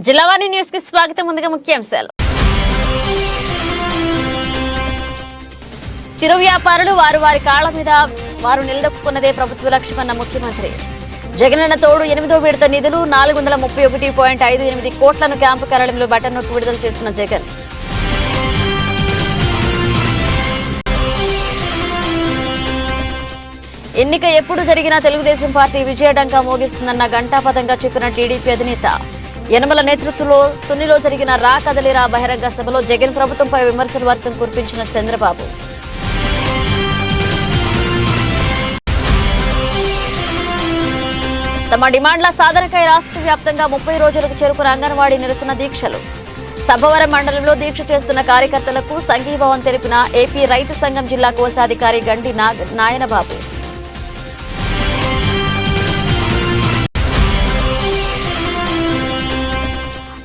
Jillavani news కి స్వాగతం. ముందుగా ముఖ్యాంశాలు. చిరు వ్యాపారులు వారి కాళ్ల మీద వారు నిలదొక్కున్నదే ప్రభుత్వ లక్ష్యమన్న ముఖ్యమంత్రి. జగనన్న తోడు 8వ విడత నిధులు 431.58 కోట్లను క్యాంపు కార్యాలయంలో బటన్ నొక్కి విడుదల చేసిన జగన్. ఎన్నిక ఎప్పుడు జరిగినా తెలుగుదేశం పార్టీ విజయడంకా మోగిస్తుందన్న ఘంటాపథంగా చెప్పిన టీడీపీ అధినేత. యనమల నేతృత్వంలో తునిలో జరిగిన రా కదలిరా బహిరంగ సభలో జగన్ ప్రభుత్వంపై విమర్శల వర్షం కురిపించిన చంద్రబాబు. తమ డిమాండ్ల సాధనకై రాష్ట్ర వ్యాప్తంగా 30 రోజులకు చేరుకున్న అంగన్వాడీ నిరసన దీక్షలు. సభవరం మండలంలో దీక్ష చేస్తున్న కార్యకర్తలకు సంఘీభావం తెలిపిన ఏపీ రైతు సంఘం జిల్లా కోశాధికారి గండి నాయనబాబు.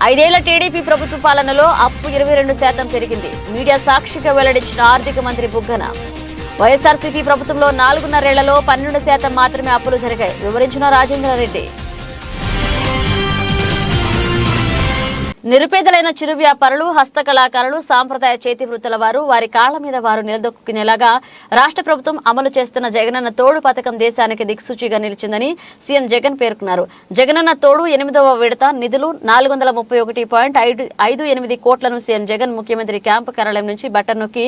ఐదేళ్ల టీడీపీ ప్రభుత్వ పాలనలో అప్పు 22% పెరిగింది. మీడియా సాక్షిగా వెల్లడించిన ఆర్థిక మంత్రి బుగ్గన. వైఎస్ఆర్సీపీ ప్రభుత్వంలో 4.5 ఏళ్లలో 12% మాత్రమే అప్పులు జరిగాయి వివరించిన రాజేంద్రారెడ్డి. నిరుపేదలైన చిరు వ్యాపారులు, హస్తకళాకారులు, సాంప్రదాయ చేతి వృత్తుల వారు వారి కాళ్ల మీద వారు నిలదొక్కునేలాగా రాష్ట్ర ప్రభుత్వం అమలు చేస్తున్న జగనన్న తోడు పథకం దేశానికి దిక్సూచిగా నిలిచిందని సీఎం జగన్ పేర్కొన్నారు. జగనన్న తోడు 8వ విడత నిధులు 431.58 కోట్లను సీఎం జగన్ ముఖ్యమంత్రి క్యాంపు కార్యాలయం నుంచి బటన్ నొక్కి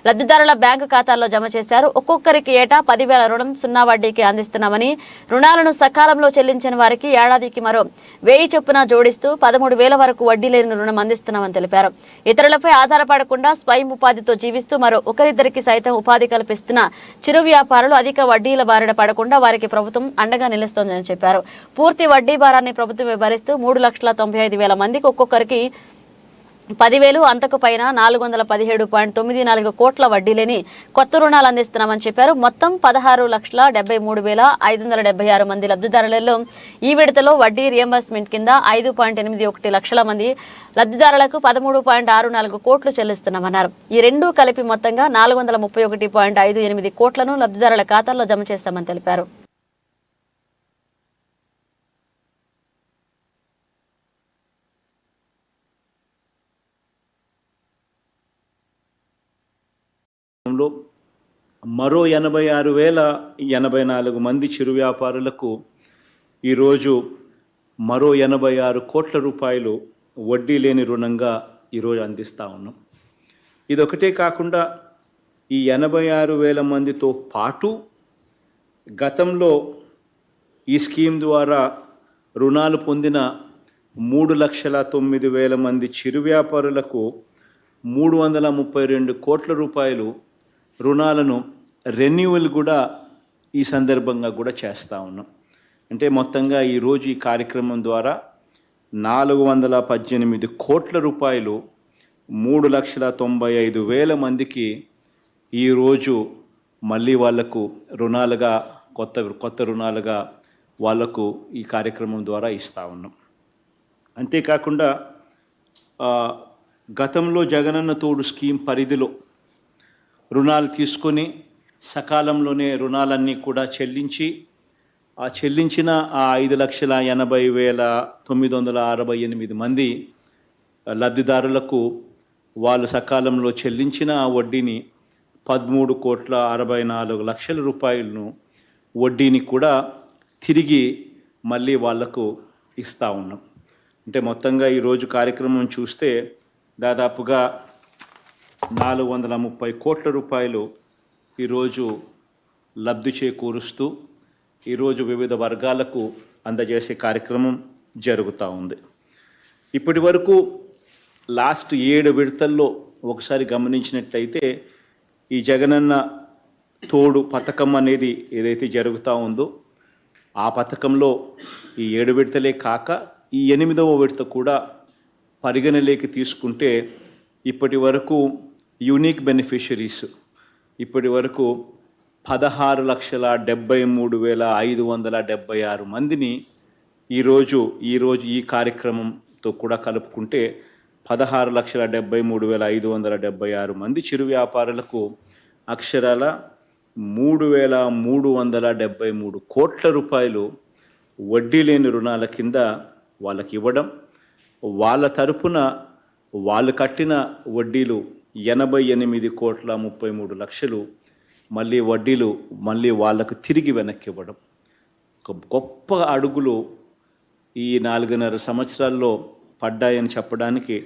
లబ్ధిదారుల బ్యాంకు ఖాతాల్లో జమ చేశారు. ఒక్కొక్కరికి ఏటా 10,000 రుణం 0 వడ్డీకి అందిస్తున్నామని, రుణాలను సకాలంలో చెల్లించిన వారికి ఏడాదికి మరో 1000 చొప్పున జోడిస్తూ 13,000 వరకు వడ్డీ లేని రుణం అందిస్తున్నామని తెలిపారు. ఇతరులపై ఆధారపడకుండా స్వయం ఉపాధితో జీవిస్తూ మరో ఒకరిద్దరికి సైతం ఉపాధి కల్పిస్తున్న చిరు వ్యాపారులు అధిక వడ్డీల బారిన పడకుండా వారికి ప్రభుత్వం అండగా నిలుస్తోందని చెప్పారు. పూర్తి వడ్డీ భారాన్ని ప్రభుత్వం భరిస్తూ 3,95,000 మందికి ఒక్కొక్కరికి 10,000 అంతకు పైన 417.94 కోట్ల వడ్డీ లేని కొత్త రుణాలు అందిస్తున్నామని చెప్పారు. మొత్తం 16,73,576 మంది లబ్ధిదారులలో ఈ విడతలో వడ్డీ రియంబర్స్మెంట్ కింద 5.81 లక్షల మంది లబ్ధిదారులకు 13.64 కోట్లు చెల్లిస్తున్నామన్నారు. ఈ రెండూ కలిపి మొత్తంగా 431.58 కోట్లను లబ్ధిదారుల ఖాతాల్లో జమ చేస్తామని తెలిపారు. మరో 86,084 మంది చిరు వ్యాపారులకు ఈరోజు మరో 86 కోట్ల రూపాయలు వడ్డీ లేని రుణంగా ఈరోజు అందిస్తూ ఉన్నాం. ఇదొకటే కాకుండా ఈ 86,000 మందితో పాటు గతంలో ఈ స్కీమ్ ద్వారా రుణాలు పొందిన 3,09,000 మంది చిరు వ్యాపారులకు 332 కోట్ల రూపాయలు రుణాలను రెన్యువల్ కూడా ఈ సందర్భంగా కూడా చేస్తూ ఉన్నాం. అంటే మొత్తంగా ఈరోజు ఈ కార్యక్రమం ద్వారా 418 కోట్ల రూపాయలు 3,95,000 మందికి ఈరోజు మళ్ళీ వాళ్లకు రుణాలుగా కొత్త రుణాలుగా వాళ్లకు ఈ కార్యక్రమం ద్వారా ఇస్తూ ఉన్నాం. అంతేకాకుండా గతంలో జగనన్న తోడు స్కీమ్ పరిధిలో రుణాలు తీసుకొని సకాలంలోనే రుణాలన్నీ కూడా చెల్లించి ఆ చెల్లించిన 5,80,968 మంది లబ్ధిదారులకు వాళ్ళు సకాలంలో చెల్లించిన ఆ వడ్డీని 13,64,00,000 రూపాయలను వడ్డీని కూడా తిరిగి మళ్ళీ వాళ్లకు ఇస్తూ ఉన్నాం. అంటే మొత్తంగా ఈరోజు కార్యక్రమం చూస్తే దాదాపుగా 430 కోట్ల రూపాయలు ఈరోజు లబ్ధి చేకూరుస్తూ ఈరోజు వివిధ వర్గాలకు అందజేసే కార్యక్రమం జరుగుతూ ఉంది. ఇప్పటి వరకు లాస్ట్ 7 విడతల్లో ఒకసారి గమనించినట్లయితే ఈ జగనన్న తోడు పథకం అనేది ఏదైతే జరుగుతూ ఉందో ఆ పథకంలో ఈ 7 విడతలే కాక ఈ 8వ విడత కూడా పరిగణలోకి తీసుకుంటే ఇప్పటి వరకు యూనిక్ బెనిఫిషరీస్ ఇప్పటి వరకు 16,73,576 మందిని ఈరోజు ఈ కార్యక్రమంతో కూడా కలుపుకుంటే 16,73,576 మంది చిరు వ్యాపారులకు అక్షరాల 3,373 కోట్ల రూపాయలు వడ్డీ లేని రుణాల కింద వాళ్ళకి ఇవ్వడం, వాళ్ళ తరపున వాళ్ళు కట్టిన వడ్డీలు 88,33,00,000 మళ్ళీ వడ్డీలు మళ్ళీ వాళ్ళకు తిరిగి వెనక్కి ఇవ్వడం ఒక గొప్ప అడుగులు ఈ 4.5 సంవత్సరాల్లో పడ్డాయని చెప్పడానికి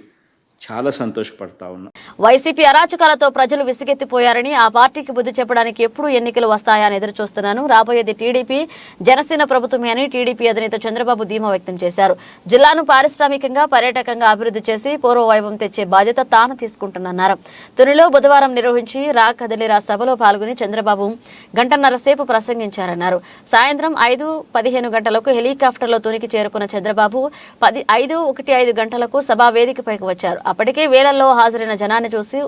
చాలా సంతోషపడతా ఉన్నా. వైసీపీ అరాచకాలతో ప్రజలు విసిగెత్తిపోయారని, ఆ పార్టీకి బుద్ధి చెప్పడానికి ఎప్పుడు ఎన్నికలు వస్తాయని ఎదురు చూస్తున్నాను. రాబోయేది టీడీపీ జనసేన ప్రభుత్వమే అని టీడీపీ అధినేత చంద్రబాబు ధీమా వ్యక్తం చేశారు. జిల్లాను పారిశ్రామికంగా పర్యాటకంగా అభివృద్ధి చేసి పూర్వ వైభవం తెచ్చే బాధ్యత తాను తీసుకుంటున్నారు. తునిలో బుధవారం నిర్వహించి రా కదలిరా సభలో పాల్గొని చంద్రబాబు గంటన్నర సేపు ప్రసంగించారన్నారు. సాయంత్రం 5:15 గంటలకు హెలికాప్టర్లో తునికి చేరుకున్న చంద్రబాబు 5:15 గంటలకు సభా వేదికపైకి వచ్చారు. అప్పటికే వేలల్లో హాజరైన జనాన్ని చూసి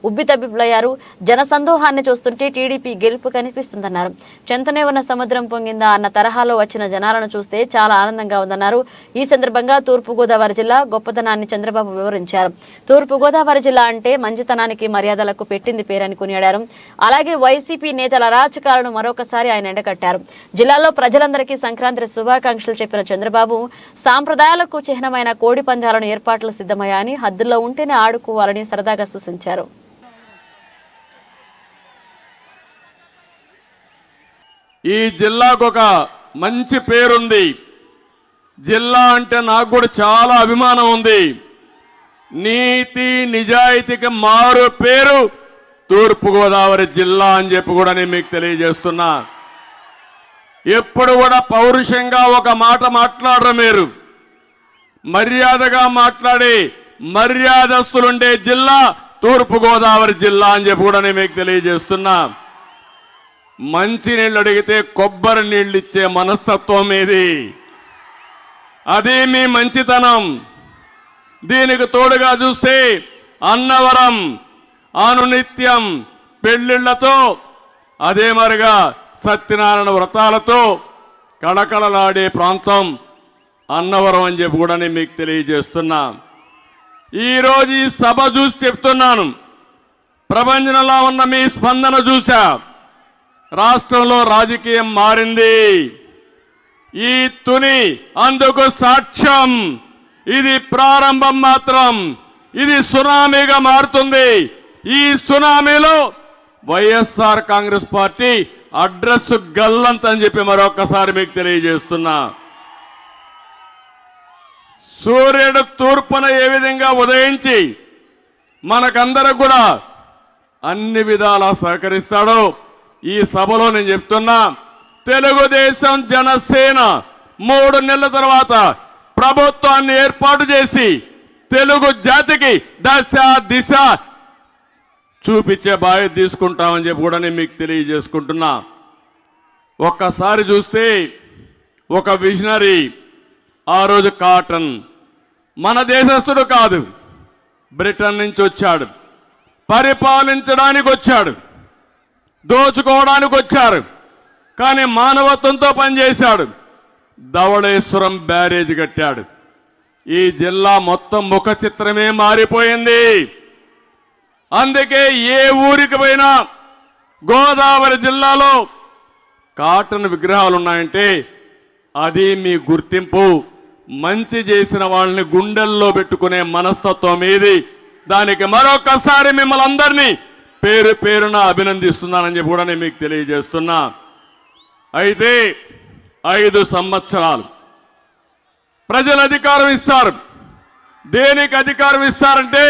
ఉబ్బితబ్బిబ్బులయ్యారు. జన సందోహాన్ని చూస్తుంటే టీడీపీ గెలుపు కనిపిస్తుందన్నారు. చెంతనే ఉన్న సముద్రం పొంగిందా అన్న తరహాలో వచ్చిన జనాలను చూస్తే చాలా ఆనందంగా ఉందన్నారు. ఈ సందర్భంగా తూర్పుగోదావరి జిల్లా గొప్పతనాన్ని చంద్రబాబు వివరించారు. తూర్పుగోదావరి జిల్లా అంటే మంచితనానికి మర్యాదలకు పెట్టింది పేరని కొనియాడారు. అలాగే వైసీపీ నేతల అరాచకాలను మరొకసారి ఆయన ఎండగట్టారు. జిల్లాలో ప్రజలందరికీ సంక్రాంతి శుభాకాంక్షలు చెప్పిన చంద్రబాబు సాంప్రదాయాలకు చిహ్నమైన కోడి పందాలను ఏర్పాట్లు సిద్ధమయ్యాయని, హద్దుల్లో ఉంటేనే ఆడుకోవాలని సరదాగా సూచించారు. ఈ జిల్లాకు ఒక మంచి పేరుంది. జిల్లా అంటే నాకు కూడా చాలా అభిమానం ఉంది. నీతి నిజాయితీకి మారు పేరు తూర్పుగోదావరి జిల్లా అని చెప్పి కూడా నేను మీకు తెలియజేస్తున్నా. ఎప్పుడు కూడా పౌరుషంగా ఒక మాట మాట్లాడరు మీరు. మర్యాదగా మాట్లాడి మర్యాదస్తులుండే జిల్లా తూర్పుగోదావరి జిల్లా అని చెప్పి కూడా నేను మీకు తెలియజేస్తున్నా. మంచి నీళ్ళు అడిగితే కొబ్బరి నీళ్ళు ఇచ్చే మనస్తత్వం ఇది. అది మీ మంచితనం. దీనికి తోడుగా చూస్తే అన్నవరం అనునిత్యం పెళ్లిళ్లతో, అదే మరిగా సత్యనారాయణ వ్రతాలతో కళకళలాడే ప్రాంతం అన్నవరం అని చెప్పి కూడా నేను మీకు తెలియజేస్తున్నా. ఈరోజు ఈ సభ చూసి చెప్తున్నాను. ప్రపంచంలో ఉన్న మీ స్పందన చూసా. రాష్ట్రంలో రాజకీయం మారింది. ఈ తుని అందుకు సాక్ష్యం. ఇది ప్రారంభం మాత్రం. ఇది సునామీగా మారుతుంది. ఈ సునామీలో వైఎస్ఆర్ కాంగ్రెస్ పార్టీ అడ్రస్ గల్లంత అని చెప్పి మరొకసారి మీకు తెలియజేస్తున్నా. సూర్యుడు తూర్పున ఏ విధంగా ఉదయించి మనకందరూ కూడా అన్ని విధాలా సహకరిస్తాడో ఈ సభలో నేను చెప్తున్నా. తెలుగుదేశం జనసేన 3 నెలల తర్వాత ప్రభుత్వాన్ని ఏర్పాటు చేసి తెలుగు జాతికి దశ దిశ చూపించే బాధ్యత తీసుకుంటామని చెప్పి కూడా నేను మీకు తెలియజేసుకుంటున్నా. ఒక్కసారి చూస్తే ఒక విజనరీ ఆ రోజు కాటన్ మన దేశస్థుడు కాదు, బ్రిటన్ నుంచి వచ్చాడు. పరిపాలించడానికి వచ్చాడు, దోచుకోవడానికి వచ్చారు. కానీ మానవత్వంతో పనిచేశాడు. ధవళేశ్వరం బ్యారేజ్ కట్టాడు. ఈ జిల్లా మొత్తం ముఖ చిత్రమే మారిపోయింది. అందుకే ఏ ఊరికి పోయినా గోదావరి జిల్లాలో కాటన్ విగ్రహాలు ఉన్నాయంటే అది మీ గుర్తింపు. మంచి చేసిన వాళ్ళని గుండెల్లో పెట్టుకునే మనస్తత్వం ఇది. దానికి మరొకసారి మిమ్మల్ని అందరినీ పేరు పేరున అభినందిస్తున్నానని చెప్పి కూడా నేను మీకు తెలియజేస్తున్నా. అయితే 5 సంవత్సరాలు ప్రజలు అధికారం ఇస్తారు. దేనికి అధికారం ఇస్తారంటే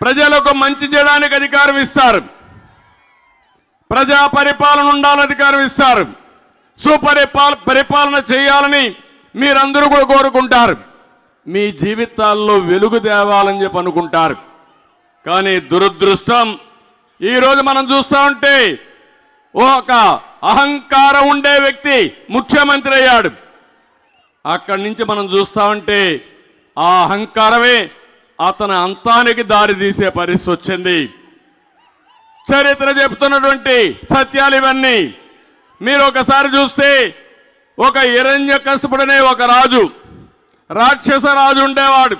ప్రజలకు మంచి చేయడానికి అధికారం ఇస్తారు. ప్రజా పరిపాలన ఉండాలని అధికారం ఇస్తారు. పరిపాలన చేయాలని మీరందరూ కూడా కోరుకుంటారు. మీ జీవితాల్లో వెలుగు తేవాలని చెప్పి అనుకుంటారు. కానీ దురదృష్టం ఈరోజు మనం చూస్తూ ఉంటే ఒక అహంకారం ఉండే వ్యక్తి ముఖ్యమంత్రి అయ్యాడు. అక్కడి నుంచి మనం చూస్తూ ఉంటే ఆ అహంకారమే అతని అంతానికి దారి తీసే పరిస్థితి వచ్చింది. చరిత్ర చెప్తున్నటువంటి సత్యాలు ఇవన్నీ. మీరు ఒకసారి చూస్తే ఒక హిరణ్యకశిపుడనే ఒక రాజు, రాక్షస రాజు ఉండేవాడు.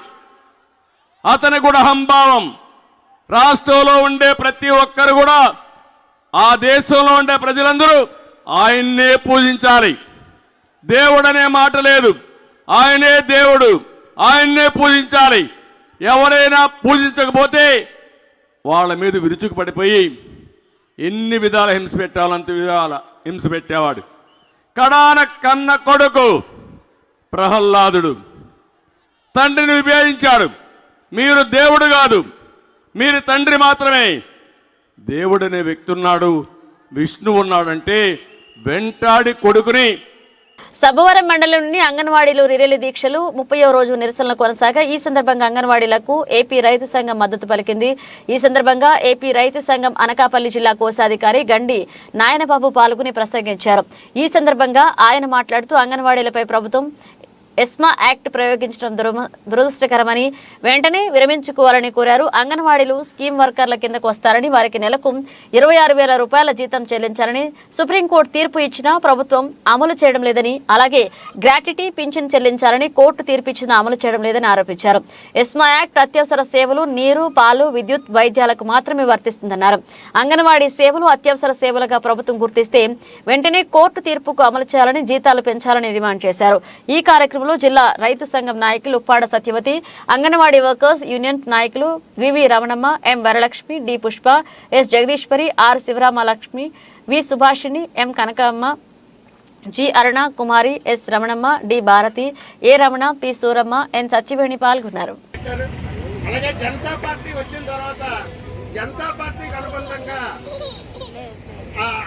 అతని కూడా అహంభావం. రాష్ట్రంలో ఉండే ప్రతి ఒక్కరు కూడా, ఆ దేశంలో ఉండే ప్రజలందరూ ఆయన్నే పూజించాలి. దేవుడనే మాట లేదు. ఆయనే దేవుడు, ఆయన్నే పూజించాలి. ఎవరైనా పూజించకపోతే వాళ్ళ మీద విరుచుకు పడిపోయి ఎన్ని విధాల హింస పెట్టాలంత విధాల హింస పెట్టేవాడు. కడాన కన్న కొడుకు ప్రహ్లాదుడు తండ్రిని విభేదించాడు. మీరు దేవుడు కాదు, మీరు తండ్రి మాత్రమే. దేవుడనే వ్యక్తి ఉన్నాడు, విష్ణువు ఉన్నాడంటే వెంటాడి కొడుకుని. సభవరం మండలంలోని అంగన్వాడీలు రిరేలి దీక్షలు 30వ రోజు నిరసనలు కొనసాగా ఈ సందర్భంగా అంగన్వాడీలకు ఏపీ రైతు సంఘం మద్దతు పలికింది. ఈ సందర్భంగా ఏపీ రైతు సంఘం అనకాపల్లి జిల్లా కోశాధికారి గండి నాయనబాబు పాల్గొని ప్రసంగించారు. ఈ సందర్భంగా ఆయన మాట్లాడుతూ అంగన్వాడీలపై ప్రభుత్వం ఎస్మా యాక్ట్ ప్రయోగించడం దురదృష్టకరమని వెంటనే విరమించుకోవాలని కోరారు. అంగన్వాడీలు స్కీమ్ వర్కర్ల కిందకు వస్తారని, వారికి నెలకు 26,000 రూపాయల జీతం చెల్లించాలని సుప్రీంకోర్టు తీర్పు ఇచ్చినా ప్రభుత్వం అమలు చేయడం లేదని, అలాగే గ్రాట్యుటీ పింఛన్ చెల్లించాలని కోర్టు తీర్పు ఇచ్చినా అమలు చేయడం లేదని ఆరోపించారు. ఎస్మా యాక్ట్ అత్యవసర సేవలు, నీరు, పాలు, విద్యుత్, వైద్యాలకు మాత్రమే వర్తిస్తుందన్నారు. అంగన్వాడీ సేవలు అత్యవసర సేవలుగా ప్రభుత్వం గుర్తిస్తే వెంటనే కోర్టు తీర్పుకు అమలు చేయాలని, జీతాలు పెంచాలని డిమాండ్ చేశారు. ఈ కార్యక్రమంలో జిల్లా రైతు సంఘం నాయకులు ఉప్పాడ సత్యవతి, అంగన్వాడీ వర్కర్స్ యూనియన్స్ నాయకులు V V Ramanamma, M Varalakshmi, D Pushpa, S Jagadeeswari, R Sivaramalakshmi, V Subhashini, M Kanakamma, G Aruna Kumari, S Ramanamma, D Bharathi, A Ramana, P Suramma, N Satyaveni పాల్గొన్నారు. అలాగే జనతా పార్టీ వచ్చిన తర్వాత జనతా పార్టీకి అనుబంధంగా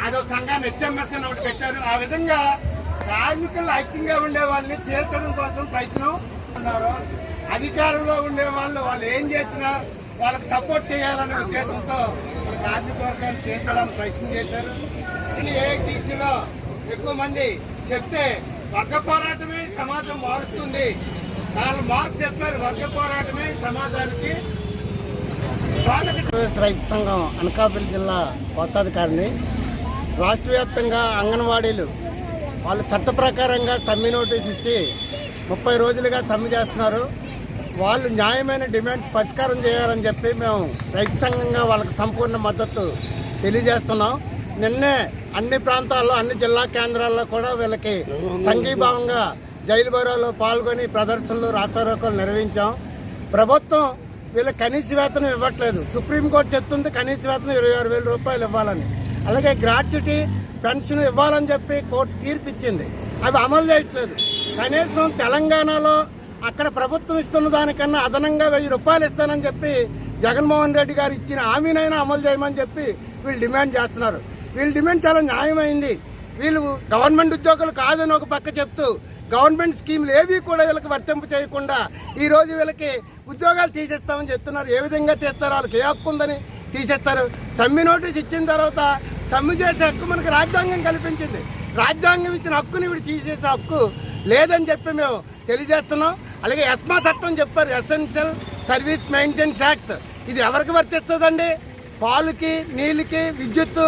అదొక సంఘాన్ని హెచ్ఎంఎస్ అని ఒకటి పెట్టారు. ఆ విధంగా కార్మికులు ఐక్యంగా ఉండే వాళ్ళని చేర్చడం కోసం ప్రయత్నం ఉన్నారు. అధికారంలో ఉండే వాళ్ళు ఏం చేసినా వాళ్ళకి సపోర్ట్ చేయాలనే ఉద్దేశంతో కార్మిక వర్గాన్ని చేర్చడానికి ప్రయత్నం చేశారు. ఏఐటీసీలో ఎక్కువ మంది చెప్తే వర్గ పోరాటమే సమాజం మారుస్తుంది, వాళ్ళు మార్పు చెప్పారు. వర్గ పోరాటమే సమాజానికి. రైతు సంఘం అనకాపల్లి జిల్లా కోశాధికారిని. రాష్ట్ర వ్యాప్తంగా అంగన్వాడీలు వాళ్ళు చట్ట ప్రకారంగా సమ్మె నోటీస్ ఇచ్చి 30 రోజులుగా సమ్మె చేస్తున్నారు. వాళ్ళు న్యాయమైన డిమాండ్స్ పరిష్కారం చేయాలని చెప్పి మేము రైతు సంఘంగా వాళ్ళకి సంపూర్ణ మద్దతు తెలియజేస్తున్నాం. నిన్నే అన్ని ప్రాంతాల్లో, అన్ని జిల్లా కేంద్రాల్లో కూడా వీళ్ళకి సంఘీభావంగా జైలు బరోలో పాల్గొని ప్రదర్శనలు, రాస్తారోకోలు నిర్వహించాం. ప్రభుత్వం వీళ్ళకి కనీస వేతనం ఇవ్వట్లేదు. సుప్రీంకోర్టు చెప్తుంది కనీస వేతనం 26,000 రూపాయలు ఇవ్వాలని. అలాగే గ్రాట్యుటీ, పెన్షన్ ఇవ్వాలని చెప్పి కోర్టు తీర్పు ఇచ్చింది, అవి అమలు చేయట్లేదు. కనీసం తెలంగాణలో అక్కడ ప్రభుత్వం ఇస్తున్న దానికన్నా అదనంగా 1000 రూపాయలు ఇస్తానని చెప్పి జగన్మోహన్ రెడ్డి గారు ఇచ్చిన హామీనైనా అమలు చేయమని చెప్పి వీళ్ళు డిమాండ్ చేస్తున్నారు. వీళ్ళ డిమాండ్ చాలా న్యాయమైంది. వీళ్ళు గవర్నమెంట్ ఉద్యోగులు కాదని ఒక పక్క చెప్తూ గవర్నమెంట్ స్కీములు ఏవి కూడా వీళ్ళకి వర్తింపు చేయకుండా ఈరోజు వీళ్ళకి ఉద్యోగాలు తీసేస్తామని చెప్తున్నారు. ఏ విధంగా తీస్తారు? వాళ్ళకి ఏ హక్కు ఉందని తీసేస్తారు? సమ్మె నోటీస్ ఇచ్చిన తర్వాత సమ్మె చేసే హక్కు మనకు రాజ్యాంగం కల్పించింది. రాజ్యాంగం ఇచ్చిన హక్కుని వీడు తీసేసే హక్కు లేదని చెప్పి మేము తెలియజేస్తున్నాం. అలాగే ఎస్మా చట్టం చెప్పారు, ఎసెన్షియల్ సర్వీస్ మెయింటెనెన్స్ యాక్ట్. ఇది ఎవరికి వర్తిస్తుందండి? పాలుకి, నీళ్ళకి, విద్యుత్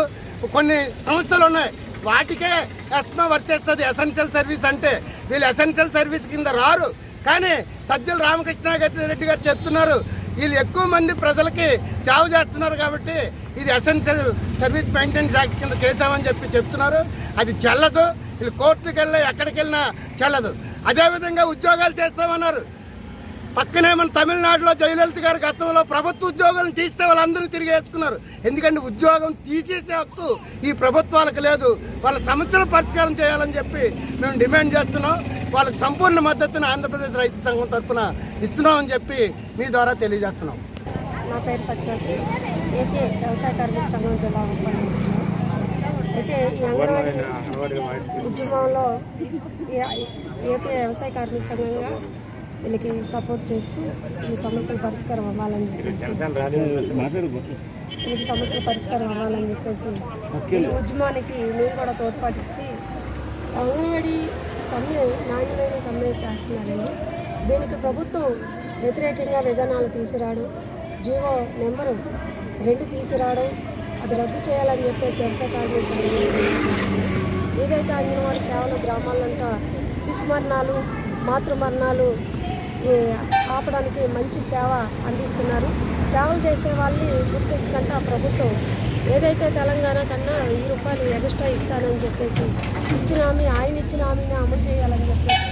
కొన్ని సంస్థలు ఉన్నాయి, వాటికే ఎస్మా వర్తిస్తుంది. ఎసెన్షియల్ సర్వీస్ అంటే వీళ్ళు ఎసెన్షియల్ సర్వీస్ కింద రారు. కానీ సజ్జల రామకృష్ణారెడ్డి గారు చెప్తున్నారు వీళ్ళు ఎక్కువ మంది ప్రజలకి సేవ చేస్తున్నారు కాబట్టి ఇది ఎసెన్షియల్ సర్వీస్ మెయింటెనెన్స్ యాక్ట్ కింద చేశామని చెప్పి చెప్తున్నారు. అది చెల్లదు. వీళ్ళు కోర్టుకి వెళ్ళి ఎక్కడికి వెళ్ళినా చెల్లదు. అదేవిధంగా ఉద్యోగాలు చేస్తామన్నారు. పక్కనే మన తమిళనాడులో జయలలిత గారు గతంలో ప్రభుత్వ ఉద్యోగాలను తీస్తే వాళ్ళందరూ తిరిగి వేసుకున్నారు. ఎందుకంటే ఉద్యోగం తీసేసే హక్కు ఈ ప్రభుత్వాలకు లేదు. వాళ్ళ సమస్యలు పరిష్కారం చేయాలని చెప్పి మేము డిమాండ్ చేస్తున్నాం. వాళ్ళకి సంపూర్ణ మద్దతును ఆంధ్రప్రదేశ్ రైతు సంఘం తరఫున ఇస్తున్నామని చెప్పి మీ ద్వారా తెలియజేస్తున్నాం. నా పేరు సత్యవతి, ఏపీ వ్యవసాయ కార్మిక సంఘం జిల్లా ఉపాధ్యక్షుడు. అయితే ఈ అంగన్వాడీ ఉద్యమంలో ఏపీ వ్యవసాయ కార్మిక సంఘంగా వీళ్ళకి సపోర్ట్ చేస్తూ ఈ సమస్యల పరిష్కారం అవ్వాలని చెప్పేసి వీళ్ళకి సమస్యల పరిష్కారం అవ్వాలని చెప్పేసి ఈ ఉద్యమానికి మేము కూడా తోడ్పాటిచ్చి అంగన్వాడీ సమ్మె నాణ్యమైన సమ్మె చేస్తున్నారండి. దీనికి ప్రభుత్వం వ్యతిరేకంగా విధానాలు తీసుకురావడం, జీవో నెంబరు 2 తీసుకురావడం, అది రద్దు చేయాలని చెప్పేసి వ్యవసాయ కార్మిక సంఘం ఏదైతే అంగన్వాడీ సేవలు గ్రామాలంట శిశు మరణాలు, మాతృ మరణాలు ఆపడానికి మంచి సేవ అందిస్తున్నారు. సేవలు చేసే వాళ్ళని గుర్తించకుండా ప్రభుత్వం ఏదైతే తెలంగాణ కన్నా 1000 రూపాయలు ఎక్స్ట్రా ఇస్తానని చెప్పేసి ఇచ్చిన హామీ, ఆయన ఇచ్చిన హామీని అమలు చేయాలని చెప్పేసి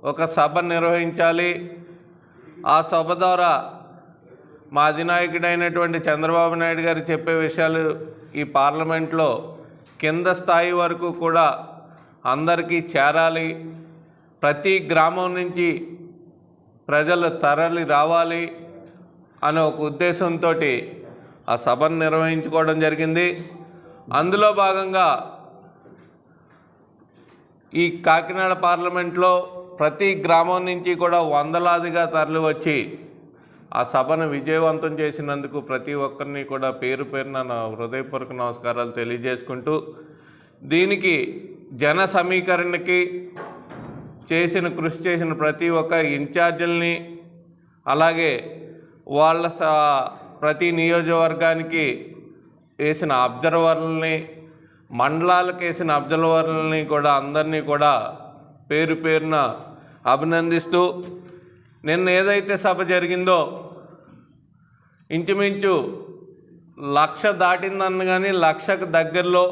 ఒక సభ నిర్వహించాలి. ఆ సభ ద్వారా మా అధినాయకుడైనటువంటి చంద్రబాబు నాయుడు గారు చెప్పే విషయాలు ఈ పార్లమెంట్లో కింద స్థాయి వరకు కూడా అందరికీ చేరాలి. ప్రతి గ్రామం నుంచి ప్రజలు తరలి రావాలి అనే ఒక ఉద్దేశంతో ఆ సభను నిర్వహించుకోవడం జరిగింది. అందులో భాగంగా ఈ కాకినాడ పార్లమెంట్లో ప్రతి గ్రామం నుంచి కూడా వందలాదిగా తరలి వచ్చి ఆ సభను విజయవంతం చేసినందుకు ప్రతి ఒక్కరిని కూడా పేరు పేరున నా హృదయపూర్వక నమస్కారాలు తెలియజేసుకుంటూ, దీనికి జన సమీకరణకి కృషి చేసిన ప్రతి ఒక్క ఇన్ఛార్జీలని, అలాగే వాళ్ళ ప్రతి నియోజకవర్గానికి వేసిన అబ్జర్వర్లని, మండలాలకు వేసిన అబ్జర్వర్లని కూడా అందరినీ కూడా పేరు పేరున అభినందిస్తూ, నిన్న ఏదైతే సభ జరిగిందో ఇంచుమించు 1,00,000 దాటిందన్న కానీ 1,00,000కు దగ్గరలో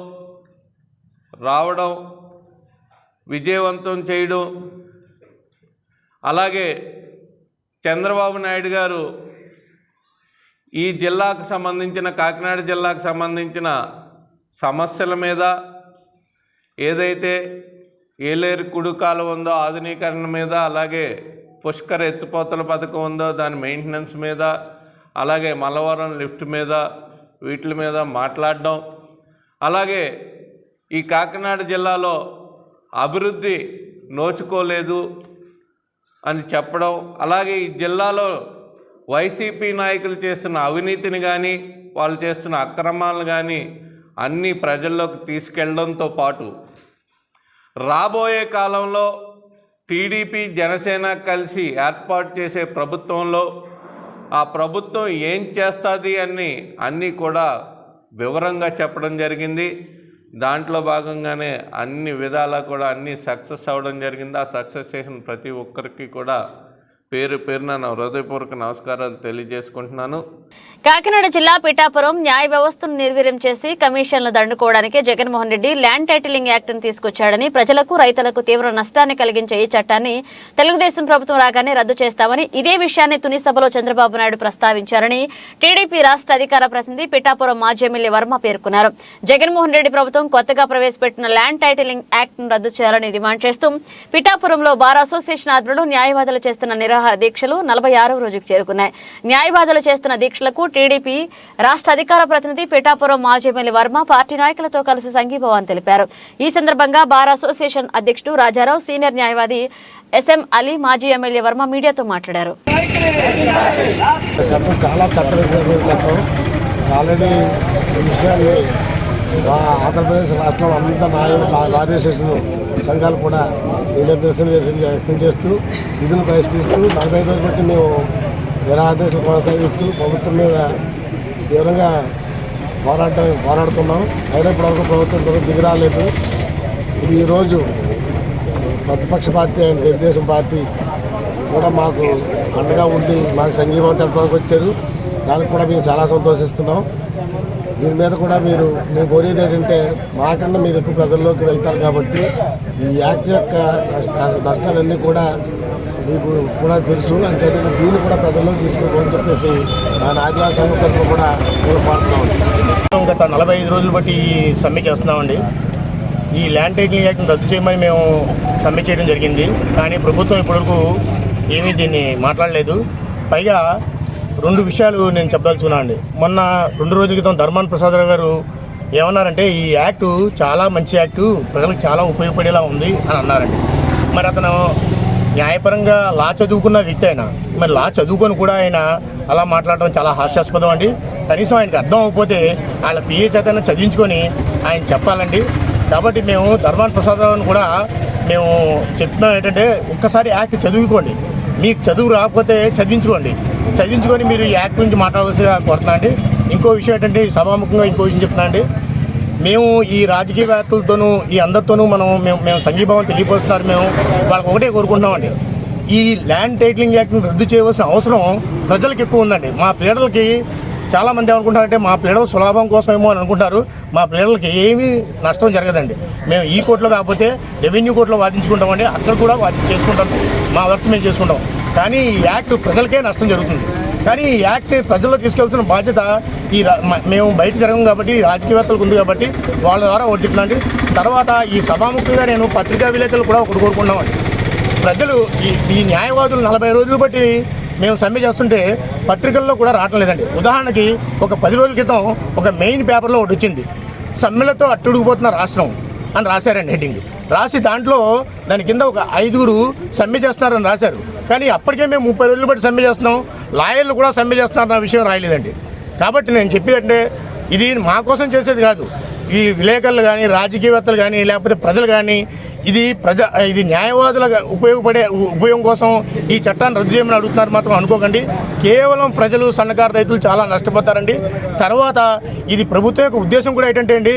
రావడం, విజయవంతం చేయడం, అలాగే చంద్రబాబు నాయుడు గారు ఈ జిల్లాకు సంబంధించిన కాకినాడ జిల్లాకు సంబంధించిన సమస్యల మీద, ఏదైతే ఏలేరు కుడి కాలువ ఉందో ఆధునీకరణ మీద, అలాగే పుష్కర ఎత్తిపోతల పథకం ఉందో దాని మెయింటెనెన్స్ మీద, అలాగే మలవరం లిఫ్ట్ మీద, వీటి మీద మాట్లాడడం, అలాగే ఈ కాకినాడ జిల్లాలో అభివృద్ధి నోచుకోలేదు అని చెప్పడం, అలాగే ఈ జిల్లాలో వైసీపీ నాయకులు చేస్తున్న అవినీతిని కానీ వాళ్ళు చేస్తున్న అక్రమాలను కానీ అన్నీ ప్రజల్లోకి తీసుకెళ్లడంతో పాటు రాబోయే కాలంలో టీడీపీ జనసేన కలిసి ఏర్పాటు చేసే ప్రభుత్వంలో ఆ ప్రభుత్వం ఏం చేస్తుంది అని అన్నీ కూడా వివరంగా చెప్పడం జరిగింది. దాంట్లో భాగంగానే అన్ని విధాలా కూడా అన్నీ సక్సెస్ అవ్వడం జరిగింది. ఆ సక్సెస్ చేసిన ప్రతి ఒక్కరికి కూడా పేరు పేరున నా హృదయపూర్వక నమస్కారాలు తెలియజేసుకుంటున్నాను. కాకినాడ జిల్లా పిఠాపురం న్యాయ వ్యవస్థను నిర్వీర్యం చేసి కమిషన్లు దండుకోవడానికి జగన్మోహన్ రెడ్డి ల్యాండ్ టైటిలింగ్ యాక్ట్ను తీసుకొచ్చాడని, ప్రజలకు రైతులకు తీవ్ర నష్టాన్ని కలిగించే ఈ చట్టాన్ని తెలుగుదేశం ప్రభుత్వం రాగానే రద్దు చేస్తామని, ఇదే విషయాన్ని తుని సభలో చంద్రబాబు నాయుడు ప్రస్తావించారని టీడీపీ రాష్ట్ర అధికార ప్రతినిధి పిఠాపురం మాజీ ఎమ్మెల్యే వర్మ పేర్కొన్నారు. జగన్మోహన్ రెడ్డి ప్రభుత్వం కొత్తగా ప్రవేశపెట్టిన ల్యాండ్ టైటిలింగ్ యాక్ట్ను రద్దు చేయాలని డిమాండ్ చేస్తూ పిఠాపురంలో బార్ అసోసియేషన్ ఆధ్వర్యంలో న్యాయవాదులు చేస్తున్న నిరాహార దీక్షలు 46వ రోజుకు చేరుకున్నాయి. న్యాయవాదులు చేస్తున్న దీక్షలకు టీడీపీ రాష్ట్ర అధికార ప్రతినిధి పిఠాపురం మాజీ ఎమ్మెల్యే వర్మ పార్టీ నాయకులతో కలిసి సంఘీభావం తెలిపారు. ఈ సందర్భంగా బార్ అసోసియేషన్ అధ్యక్షుడు రాజారావు, సీనియర్ న్యాయవాది ఎస్ఎం అలీ, మాజీ ఎమ్మెల్యే వర్మ మీడియాతో మాట్లాడారు. ఆంధ్రప్రదేశ్ రాష్ట్రంలో అంతా లారీ స్టేషన్ సంఘాలు కూడా నిరసన వ్యక్తం చేస్తూ విధులు బహిష్కరిస్తూ 45 రోజులు బట్టి మేము నిరాదేశాలు కొనసాగిస్తూ ప్రభుత్వం మీద తీవ్రంగా పోరాడుతున్నాం. అయినా ఇప్పటివరకు ప్రభుత్వం దిగిరాలేదు. ఇది ఈరోజు ప్రతిపక్ష పార్టీ అయిన తెలుగుదేశం పార్టీ కూడా మాకు అండగా ఉండి మాకు సంఘీభావం తెలపడానికి వచ్చారు. దానికి కూడా మేము చాలా సంతోషిస్తున్నాం. దీని మీద కూడా మేము కోరేది ఏంటంటే, మాకన్నా మీరు ఎక్కువ ప్రజల్లోకి వెళ్తారు కాబట్టి ఈ యాక్ట్ యొక్క నష్టాలన్నీ కూడా మీకు కూడా తెలుసు. అంటే దీన్ని కూడా ప్రజల్లోకి తీసుకెళ్ళని చెప్పేసి మన ఆదివాసీ సంఘటనలు కూడా కోరుకుంటున్నాం. గత 45 రోజులు బట్టి ఈ సమ్మె చేస్తున్నామండి. ఈ ల్యాండ్ టైటిలింగ్ యాక్ట్ని రద్దు చేయమని మేము సమ్మె చేయడం జరిగింది. కానీ ప్రభుత్వం ఇప్పటివరకు ఏమీ దీన్ని మాట్లాడలేదు. పైగా 2 విషయాలు నేను చెప్పదలుచుకున్నాను అండి. మొన్న 2 రోజుల క్రితం ధర్మాన ప్రసాదరావు గారు ఏమన్నారంటే, ఈ యాక్టు చాలా మంచి యాక్టు, ప్రజలకు చాలా ఉపయోగపడేలా ఉంది అని అన్నారండి. మరి అతను న్యాయపరంగా లా చదువుకున్న వ్యక్తి అయినా, మరి లా చదువుకొని కూడా ఆయన అలా మాట్లాడడం చాలా హాస్యాస్పదం అండి. కనీసం ఆయనకు అర్థం అవ్వకపోతే వాళ్ళ పిఏ చేతనే చదివించుకొని ఆయన చెప్పాలండి. కాబట్టి మేము ధర్మాన ప్రసాదరావుని కూడా మేము చెప్తున్నాం ఏంటంటే, ఒక్కసారి యాక్ట్ చదువుకోండి. మీకు చదువు రాకపోతే చదివించుకొని మీరు ఈ యాక్ట్ గురించి మాట్లాడాల్సిందిగా కోరుతున్నా అండి. ఇంకో విషయం ఏంటంటే, సభాముఖంగా ఇంకో విషయం చెప్తున్నా అండి. మేము ఈ రాజకీయవేత్తలతోనూ ఈ అందరితోనూ మేము సంఘీభావం తెలియపరుస్తున్నారు. మేము వాళ్ళకి ఒకటే కోరుకుంటున్నామండి, ఈ ల్యాండ్ టైటిలింగ్ యాక్ట్ని రద్దు చేయవలసిన అవసరం ప్రజలకు ఎక్కువ ఉందండి. మా పీడలకి చాలామంది ఏమనుకుంటారంటే మా పిల్లలు సులభం కోసమేమో అని అనుకుంటారు. మా పిల్లలకి ఏమీ నష్టం జరగదండి. మేము ఈ కోర్టులో కాకపోతే రెవెన్యూ కోర్టులో వాదించుకుంటామండి, అక్కడ కూడా చేసుకుంటాం, మా వర్క్ మేము చేసుకుంటాం. కానీ ఈ యాక్ట్ ప్రజలకే నష్టం జరుగుతుంది. కానీ ఈ యాక్ట్ ప్రజల్లో తీసుకెళ్తున్న బాధ్యత మేము బయట జరగం కాబట్టి రాజకీయవేత్తలకు ఉంది కాబట్టి వాళ్ళ ద్వారా ఓటిట్లాంటి. తర్వాత ఈ సభాముఖంగా నేను పత్రికా విలేకరులు కూడా ఒకటి కోరుకున్నామండి. ప్రజలు ఈ న్యాయవాదులు 40 రోజులు బట్టి మేము సమ్మె చేస్తుంటే పత్రికల్లో కూడా రావటం లేదండి. ఉదాహరణకి ఒక 10 రోజుల క్రితం ఒక మెయిన్ పేపర్లో ఒకటి వచ్చింది, సమ్మెలతో అట్టుడిగిపోతున్న రాష్ట్రం అని రాశారండి హెడ్డింగ్. రాసి దాంట్లో దాని కింద ఒక 5గురు సమ్మె చేస్తున్నారని రాశారు. కానీ అప్పటికే మేము 30 రోజులు బట్టి సమ్మె చేస్తున్నాం, లాయర్లు కూడా సమ్మె చేస్తున్నారన్న విషయం రాయలేదండి. కాబట్టి నేను చెప్పేదంటే ఇది మా కోసం చేసేది కాదు. ఈ విలేకరులు కానీ, రాజకీయవేత్తలు కానీ, లేకపోతే ప్రజలు కానీ ఇది న్యాయవాదుల ఉపయోగం కోసం ఈ చట్టాన్ని రద్దు చేయమని అడుగుతున్నారు మాత్రం అనుకోకండి. కేవలం ప్రజలు, సన్నకారు రైతులు చాలా నష్టపోతారండి. తర్వాత ఇది ప్రభుత్వం యొక్క ఉద్దేశం కూడా ఏంటంటే అండి,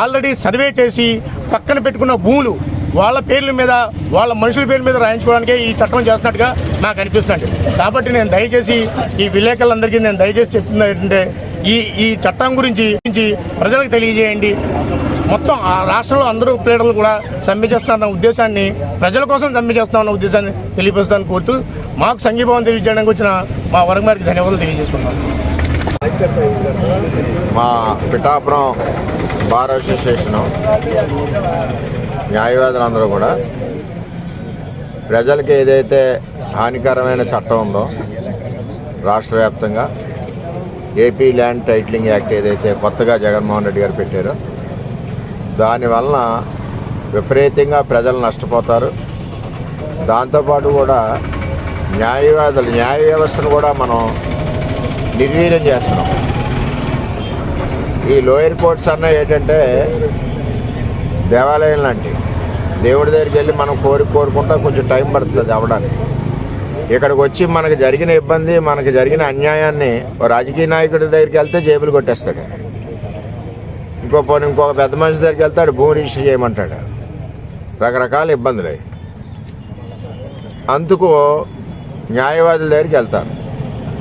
ఆల్రెడీ సర్వే చేసి పక్కన పెట్టుకున్న భూములు వాళ్ళ పేర్ల మీద, వాళ్ళ మనుషుల పేర్ల మీద రాయించుకోవడానికే ఈ చట్టం చేస్తున్నట్టుగా నాకు అనిపిస్తుంది. కాబట్టి నేను దయచేసి ఈ విలేకరులందరికీ నేను దయచేసి చెప్తున్నా ఏంటంటే ఈ చట్టం గురించి ప్రజలకు తెలియజేయండి. మొత్తం ఆ రాష్ట్రంలో అందరూ ప్లేడర్లు కూడా సమ్మె చేస్తున్న ఉద్దేశాన్ని, ప్రజల కోసం సమ్మె చేస్తున్న ఉద్దేశాన్ని తెలియపరుస్తానని కోరుతూ మాకు సంఘీభావం తెలియజేయడానికి వచ్చిన మా వర్గం గారికి ధన్యవాదాలు తెలియజేసుకున్నాం. మా పిఠాపురం బార్ అసోసియేషను న్యాయవాదులందరూ కూడా ప్రజలకి ఏదైతే హానికరమైన చట్టం ఉందో రాష్ట్ర వ్యాప్తంగా ఏపీ ల్యాండ్ టైటిలింగ్ యాక్ట్ ఏదైతే కొత్తగా జగన్మోహన్ రెడ్డి గారు పెట్టారో దానివలన విపరీతంగా ప్రజలు నష్టపోతారు. దాంతోపాటు కూడా న్యాయ వ్యవస్థను కూడా మనం నిర్వీర్యం చేస్తున్నాం. ఈ లోయర్ కోర్ట్స్ అన్న ఏంటంటే దేవాలయం లాంటి దేవుడి దగ్గరికి వెళ్ళి మనం కోరుకుంటా కొంచెం టైం పడుతుంది అవ్వడానికి. ఇక్కడికి వచ్చి మనకు జరిగిన ఇబ్బంది, మనకు జరిగిన అన్యాయాన్ని రాజకీయ నాయకుడి దగ్గరికి వెళ్తే జేబులు కొట్టేస్తాడు, ఇంకొక పెద్ద మనిషి దగ్గరికి వెళ్తాడు భూమి రిజిస్టర్ చేయమంటాడు, రకరకాల ఇబ్బందులు. అందుకు న్యాయవాదుల దగ్గరికి వెళ్తారు.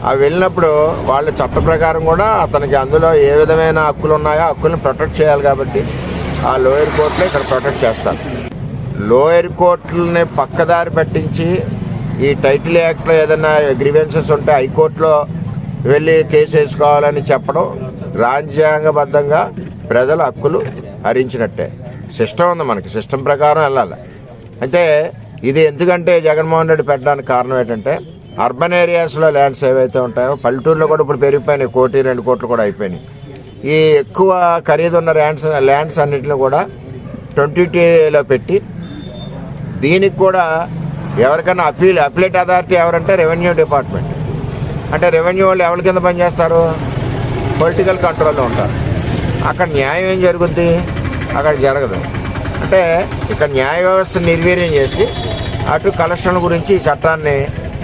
అవి వెళ్ళినప్పుడు వాళ్ళ చట్ట ప్రకారం కూడా అతనికి అందులో ఏ విధమైన హక్కులు ఉన్నాయో హక్కులను ప్రొటెక్ట్ చేయాలి కాబట్టి ఆ లోయర్ కోర్టులో ఇక్కడ ప్రొటెక్ట్ చేస్తారు. లోయర్ కోర్టులని పక్కదారి పట్టించి ఈ టైటిల్ యాక్ట్లో ఏదైనా గ్రీవెన్సెస్ ఉంటే హైకోర్టులో వెళ్ళి కేసు వేసుకోవాలని చెప్పడం రాజ్యాంగబద్ధంగా ప్రజల హక్కులు హరించినట్టే. సిస్టమ్ ఉంది మనకి, సిస్టమ్ ప్రకారం వెళ్ళాలి. అంటే ఇది ఎందుకంటే జగన్మోహన్ రెడ్డి పెట్టడానికి కారణం ఏంటంటే అర్బన్ ఏరియాస్లో ల్యాండ్స్ ఏవైతే ఉంటాయో పల్లెటూరులో కూడా ఇప్పుడు పెరిగిపోయినాయి, 1-2 కోట్లు కూడా అయిపోయినాయి. ఈ ఎక్కువ ఖరీదున్న ల్యాండ్స్ అన్నింటిని కూడా 22A పెట్టి దీనికి కూడా ఎవరికైనా అప్లేట్ అథారిటీ ఎవరంటే రెవెన్యూ డిపార్ట్మెంట్. అంటే రెవెన్యూ వాళ్ళు ఎవరి కింద పనిచేస్తారు? పొలిటికల్ కంట్రోల్లో ఉంటారు. అక్కడ న్యాయం ఏం జరుగుద్ది? అక్కడ జరగదు. అంటే ఇక్కడ న్యాయ వ్యవస్థ నిర్వీర్యం చేసి అటు కలెక్షన్ గురించి ఈ చట్టాన్ని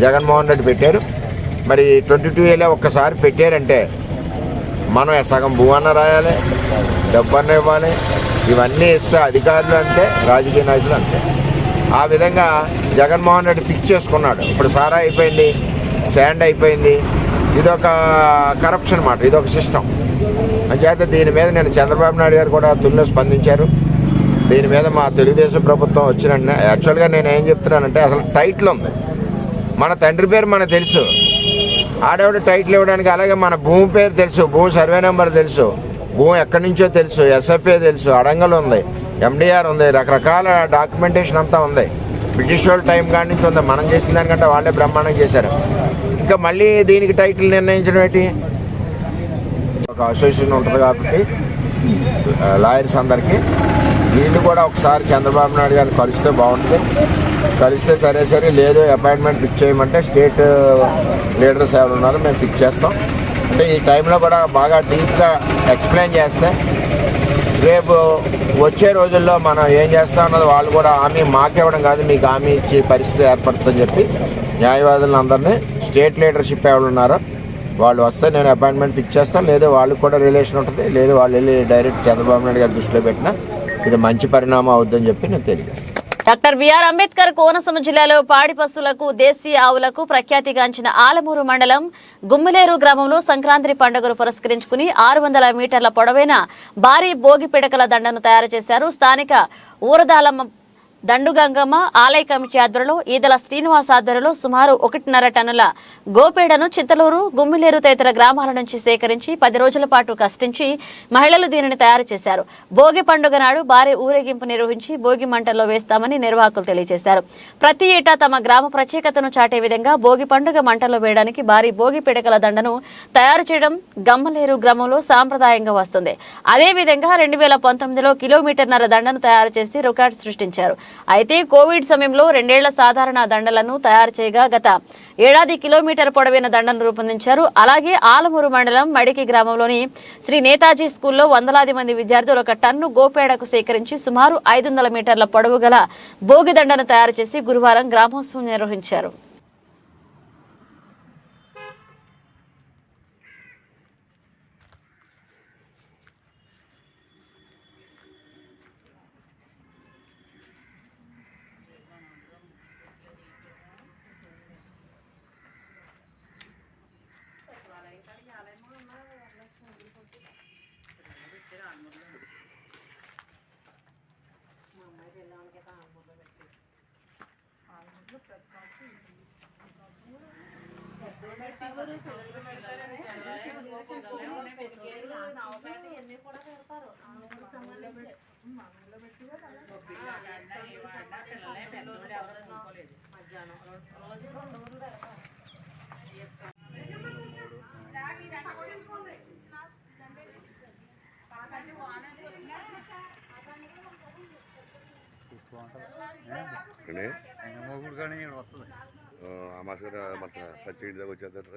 జగన్మోహన్ రెడ్డి పెట్టారు. మరి 22A ఒక్కసారి పెట్టారంటే మనం సగం భూ అన్న రాయాలి, డబ్బు అన్న ఇవ్వాలి. ఇవన్నీ ఇస్తే అధికారులు అంతే, రాజకీయ నాయకులు అంతే. ఆ విధంగా జగన్మోహన్ రెడ్డి ఫిక్స్ చేసుకున్నాడు. ఇప్పుడు సారా అయిపోయింది, శాండ్ అయిపోయింది. ఇదొక కరప్షన్ మాట, ఇదొక సిస్టమ్. అంచేత దీని మీద నేను చంద్రబాబు నాయుడు గారు కూడా తుల్లో స్పందించారు. దీని మీద మా తెలుగుదేశం ప్రభుత్వం వచ్చిన యాక్చువల్గా నేను ఏం చెప్తున్నానంటే అసలు టైటిల్ ఉంది, మన తండ్రి పేరు మనకు తెలుసు, ఆడేవాడు టైటిల్ ఇవ్వడానికి. అలాగే మన భూమి పేరు తెలుసు, భూమి సర్వే నెంబర్ తెలుసు, భూమి ఎక్కడి నుంచో తెలుసు, SFA తెలుసు, అడంగల్ ఉంది, MDR ఉంది, రకరకాల డాక్యుమెంటేషన్ అంతా ఉంది. బ్రిటిష్ వాళ్ళ టైం కాడి నుంచి ఉంది. మనం చేసిన దానికంటే వాళ్ళే బ్రహ్మాండం చేశారు. ఇంకా మళ్ళీ దీనికి టైటిల్ నిర్ణయించడం ఏంటి? ఒక అసోసియేషన్ ఉంటుంది కాబట్టి లాయర్స్ అందరికీ వీళ్ళు కూడా ఒకసారి చంద్రబాబు నాయుడు గారిని కలిస్తే బాగుంటుంది. కలిస్తే సరే లేదు అపాయింట్మెంట్ ఫిక్స్ చేయమంటే స్టేట్ లీడర్స్ ఎవరు ఉన్నారో మేము ఫిక్స్ చేస్తాం. అంటే ఈ టైంలో కూడా బాగా డీప్గా ఎక్స్ప్లెయిన్ చేస్తే రేపు వచ్చే రోజుల్లో మనం ఏం చేస్తాం అన్నది వాళ్ళు కూడా హామీ మాకివ్వడం కాదు, మీకు హామీ ఇచ్చి పరిస్థితి ఏర్పడుతుందని చెప్పి న్యాయవాదులను అందరినీ స్టేట్ లీడర్షిప్ ఎవరు ఉన్నారో వాళ్ళు వస్తే నేను అపాయింట్మెంట్ ఫిక్స్ చేస్తాను. లేదు వాళ్ళకి కూడా రిలేషన్ ఉంటుంది, లేదు వాళ్ళు వెళ్ళి డైరెక్ట్ చంద్రబాబు నాయుడు గారి దృష్టిలో పెట్టినా ఇది మంచి పరిణామం అవుద్దని చెప్పి నేను తెలియజేస్తాను. డాక్టర్ బిఆర్ అంబేద్కర్ కోనసీమ జిల్లాలో పాడి పశువులకు దేశీయ ఆవులకు ప్రఖ్యాతిగాంచిన ఆలమూరు మండలం గుమ్మిలేరు గ్రామంలో సంక్రాంతి పండుగను పురస్కరించుకుని 600 మీటర్ల పొడవైన భారీ భోగి పిడకల దండను తయారు చేశారు. స్థానిక ఊరదాలమ్మ దండుగంగమ్మ ఆలయ కమిటీ ఆధ్వర్యంలో ఈదల శ్రీనివాస్ ఆధ్వర్యంలో సుమారు 1.5 టన్నుల గోపేడను చింతలూరు, గుమ్మిలేరు తదితర గ్రామాల నుంచి సేకరించి 10 రోజుల పాటు కష్టించి మహిళలు దీనిని తయారు చేశారు. భోగి పండుగ నాడు భారీ ఊరేగింపు నిర్వహించి భోగి మంటల్లో వేస్తామని నిర్వాహకులు తెలియజేశారు. ప్రతి ఏటా తమ గ్రామ ప్రత్యేకతను చాటే విధంగా భోగి పండుగ మంటల్లో వేయడానికి భారీ భోగి పిడకల దండను తయారు చేయడం గమ్మలేరు గ్రామంలో సాంప్రదాయంగా వస్తుంది. అదేవిధంగా 2019లో కిలోమీటర్న్నర దండను తయారు చేసి రికార్డు సృష్టించారు. అయితే కోవిడ్ సమయంలో 2 ఏళ్ల సాధారణ దండలను తయారు చేయగా గత ఏడాది కిలోమీటర్ పొడవైన దండను రూపొందించారు. అలాగే ఆలమూరు మండలం మడికి గ్రామంలోని శ్రీ నేతాజీ స్కూల్లో వందలాది మంది విద్యార్థులు 1 టన్ను గోపేడకు సేకరించి సుమారు 500 మీటర్ల పొడవు గల భోగి దండను తయారు చేసి గురువారం గ్రామోత్సవం నిర్వహించారు. సచిన్ దగ్గర వచ్చేద్దరు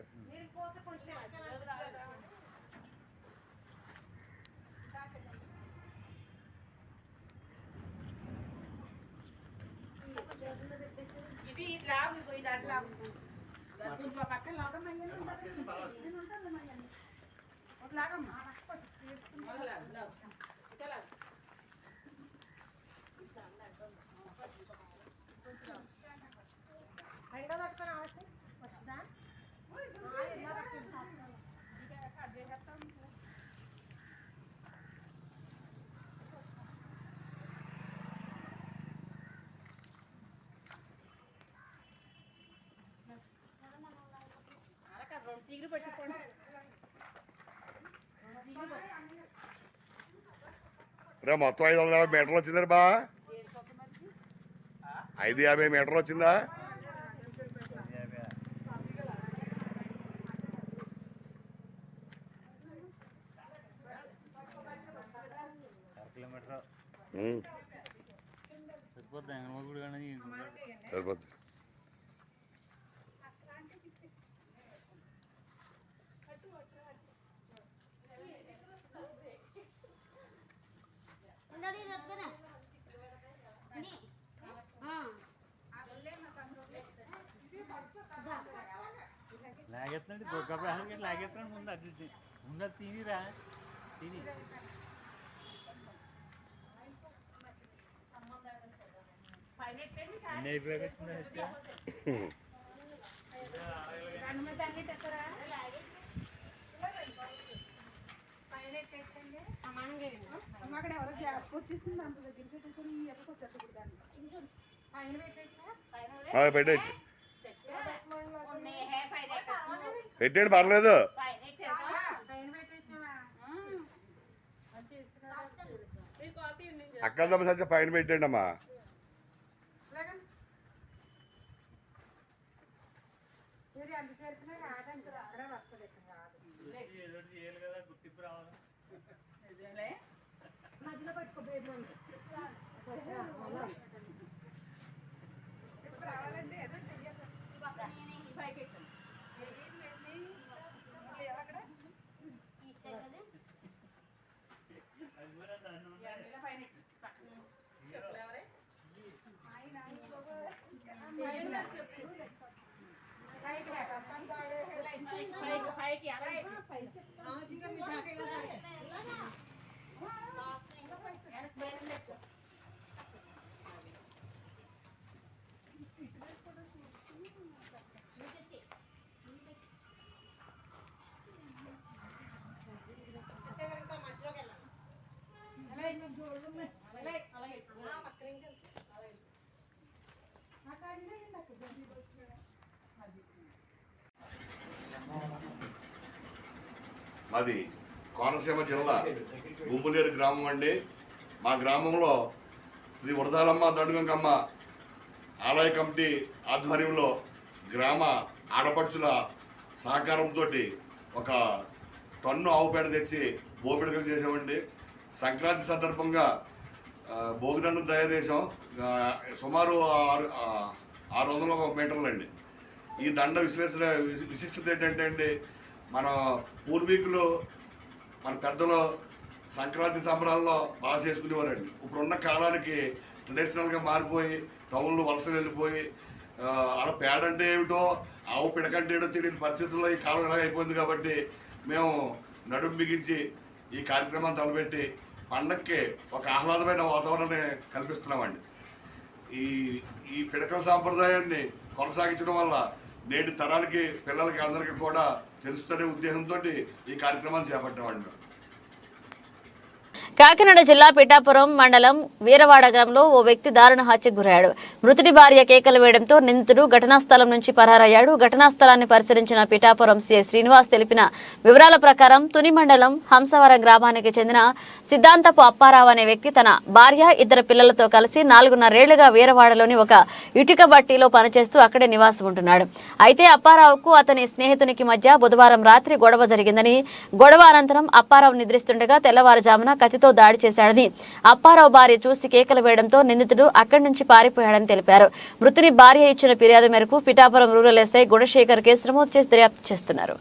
రే మొత్తం 550 మీటర్లు వచ్చిందా బా? 550 మీటర్లు వచ్చిందా? సరిపోద్ది. లాగేస్తున్నాడు దొక్క ప్రహారం లాగేస్తున్నాడు. ముందు అది ముందు తినిరా తిని పెట్టచ్చు పెట్టండి పర్లేదు. అక్కడ తప్ప సచ్చ పైన పెట్టండి అమ్మా. మాది కోనసీమ జిల్లా గుంపులేరు గ్రామం అండి. మా గ్రామంలో శ్రీ వరదాలమ్మ దండుగంగమ్మ ఆలయ కమిటీ ఆధ్వర్యంలో గ్రామ ఆడపడుచుల సహకారంతో ఒక టన్ను ఆవు పేడ తెచ్చి భోపిడకలు చేసామండి. సంక్రాంతి సందర్భంగా భోగిదండం తయారు చేసాం. సుమారు 600 మీటర్లు అండి. ఈ దండ విశిష్టత ఏంటంటే అండి, మన పూర్వీకులు మన పెద్దలు సంక్రాంతి సంబరాల్లో బాగా చేసుకునేవారండి. ఇప్పుడున్న కాలానికి ట్రెడిషనల్గా మారిపోయి టౌన్లు వలసలు వెళ్ళిపోయి ఆడ పేడ అంటే ఏమిటో ఆవు పిడకంటే ఏటో తెలియని పరిస్థితుల్లో ఈ కాలం ఎలా అయిపోయింది. కాబట్టి మేము నడుం బిగించి ఈ కార్యక్రమాన్ని తలపెట్టి పండక్కి ఒక ఆహ్లాదమైన వాతావరణాన్ని కల్పిస్తున్నామండి. ఈ పిడకల సాంప్రదాయాన్ని కొనసాగించడం వల్ల నేటి తరానికి పిల్లలకి అందరికీ కూడా తెలుస్తున్న ఉద్దేశంతో ఈ కార్యక్రమాన్ని చేపట్టామండి. కాకినాడ జిల్లా పిఠాపురం మండలం వీరవాడ గ్రామంలో ఓ వ్యక్తి దారుణ హత్యకు గురయ్యాడు. మృతుడి భార్య కేకలు వేయడంతో నిందితుడు ఘటనా స్థలం నుంచి పరారయ్యాడు. ఘటనా స్థలాన్ని పరిశీలించిన పిఠాపురం సిఐ శ్రీనివాస్ తెలిపిన వివరాల ప్రకారం తుని మండలం హంసవరం గ్రామానికి చెందిన సిద్ధాంతపు అప్పారావు అనే వ్యక్తి తన భార్య, 2 పిల్లలతో కలిసి 4.5 ఏళ్లుగా వీరవాడలోని ఒక ఇటుక బట్టీలో పనిచేస్తూ అక్కడే నివాసం ఉంటున్నాడు. అయితే అప్పారావుకు అతని స్నేహితునికి మధ్య బుధవారం రాత్రి గొడవ జరిగిందని, గొడవ అనంతరం అప్పారావు నిద్రిస్తుండగా తెల్లవారుజామున కత్తితో దాడి చేశాడని, అప్పారావు భార్య చూసి కేకలు వేయడంతో నిందితుడు అక్కడి నుంచి పారిపోయాడని తెలిపారు. మృతుని భార్య ఇచ్చిన ఫిర్యాదు మేరకు Pithapuram rural SI Gunasekhar case నమోదు చేసి దర్యాప్తు చేస్తున్నారు.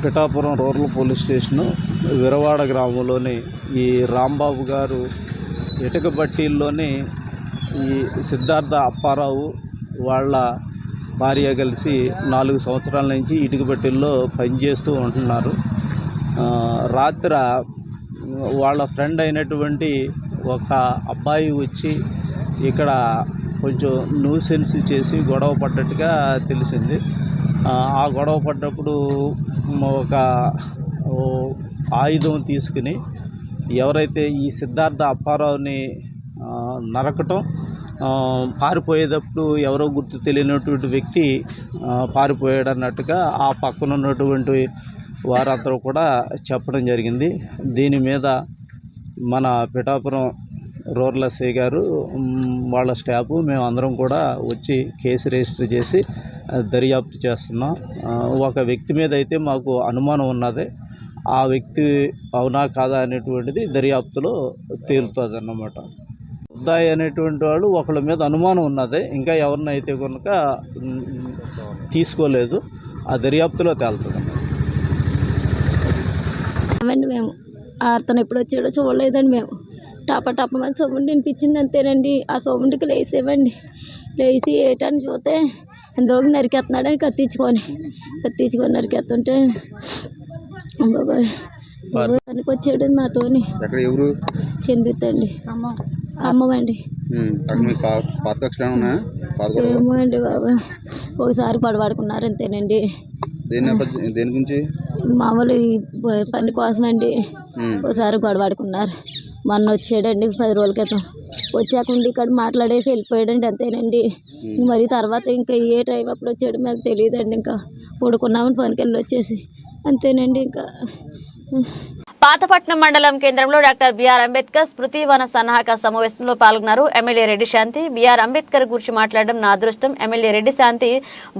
Pithapuram rural police station Veeravada గ్రామంలోని ఈ రాంబాబు గారు ఇటుక బట్టీల్లోని ఈ సిద్ధార్థ అప్పారావు వాళ్ళ భార్య కలిసి 4 సంవత్సరాల నుంచి ఇటుక బట్టీల్లో పనిచేస్తూ ఉంటున్నారు. రాత్ర వాళ్ళ ఫ్రెండ్ అయినటువంటి ఒక అబ్బాయి వచ్చి ఇక్కడ కొంచెం న్యూసెన్స్ చేసి గొడవ పడ్డట్టుగా తెలిసింది. ఆ గొడవ పడ్డప్పుడు ఒక ఆయుధం తీసుకుని ఎవరైతే ఈ సిద్ధార్థ అప్పారావుని నరకటం, పారిపోయేటప్పుడు ఎవరో గుర్తు తెలియనటువంటి వ్యక్తి పారిపోయాడు అన్నట్టుగా ఆ పక్కన ఉన్నటువంటి వారందరూ కూడా చెప్పడం జరిగింది. దీని మీద మన పిఠాపురం రూరల్ ఎస్ఐ గారు, వాళ్ళ స్టాఫ్, మేమందరం కూడా వచ్చి కేసు రిజిస్టర్ చేసి దర్యాప్తు చేస్తున్నాం. ఒక వ్యక్తి మీద అయితే మాకు అనుమానం ఉన్నది. ఆ వ్యక్తి అవునా కాదా అనేటువంటిది దర్యాప్తులో తేలుతుంది అన్నమాట. ఉద్దాయి అనేటువంటి వాళ్ళు ఒకళ్ళ మీద అనుమానం ఉన్నది. ఇంకా ఎవరినైతే కనుక తీసుకోలేదు. ఆ దర్యాప్తులో తేలుతుంది. మేము అతను ఎప్పుడు వచ్చాడో చూడలేదండి. మేము టప మాకు సౌండ్ వినిపించింది అంతేనండి. ఆ సౌండ్కి లేసేవండి. లేచి ఏటని చూస్తే దోగి నరికేస్తున్నాడని కత్తించుకొని నరికేస్తుంటే బాబాయ్ పనికి వచ్చాడు మాతోని. చెందుతండి అమ్మవండి. ఏమో అండి బాబా, ఒకసారి గొడవాడుకున్నారు అంతేనండి. మామూలు పని కోసమండి. ఒకసారి గొడవాడుకున్నారు. మొన్న వచ్చాడండి 10 రోజుల క్రితం. వచ్చాక ఉండి ఇక్కడ మాట్లాడేసి వెళ్ళిపోయాడండి అంతేనండి. మరి తర్వాత ఇంకా ఏ టైం అప్పుడు వచ్చాడు మాకు తెలియదండి. ఇంకా పడుకున్నామని పనికి వెళ్ళి వచ్చేసి అంతేనండి. ఇంకా పాతపట్నం మండలం కేంద్రంలో డాక్టర్ బిఆర్ అంబేద్కర్ స్మృతి వన సన్నాహక సమావేశంలో పాల్గొన్నారు ఎమ్మెల్యే రెడ్డి శాంతి. బిఆర్ అంబేద్కర్ గురించి మాట్లాడడం నా అదృష్టం. ఎమ్మెల్యే రెడ్డి శాంతి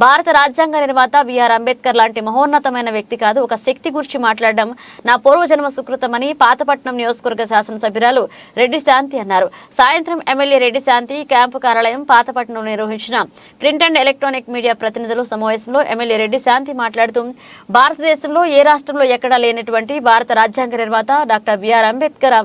భారత రాజ్యాంగ నిర్మాత బిఆర్ అంబేద్కర్ లాంటి మహోన్నతమైన వ్యక్తి కాదు, ఒక శక్తి గురించి మాట్లాడడం నా పూర్వజన్మ సుకృతమని పాతపట్నం నియోజకవర్గ శాసనసభ్యురాలు రెడ్డి శాంతి అన్నారు. సాయంత్రం ఎమ్మెల్యే రెడ్డి శాంతి క్యాంపు కార్యాలయం పాతపట్నం నిర్వహించిన ప్రింట్ అండ్ ఎలక్ట్రానిక్ మీడియా ప్రతినిధుల సమావేశంలో ఎమ్మెల్యే రెడ్డి శాంతి మాట్లాడుతూ భారతదేశంలో ఏ రాష్ట్రంలో ఎక్కడా లేనటువంటి భారత రాజ్యాంగ నిర్మాత డాక్టర్ బిఆర్ అంబేద్కర్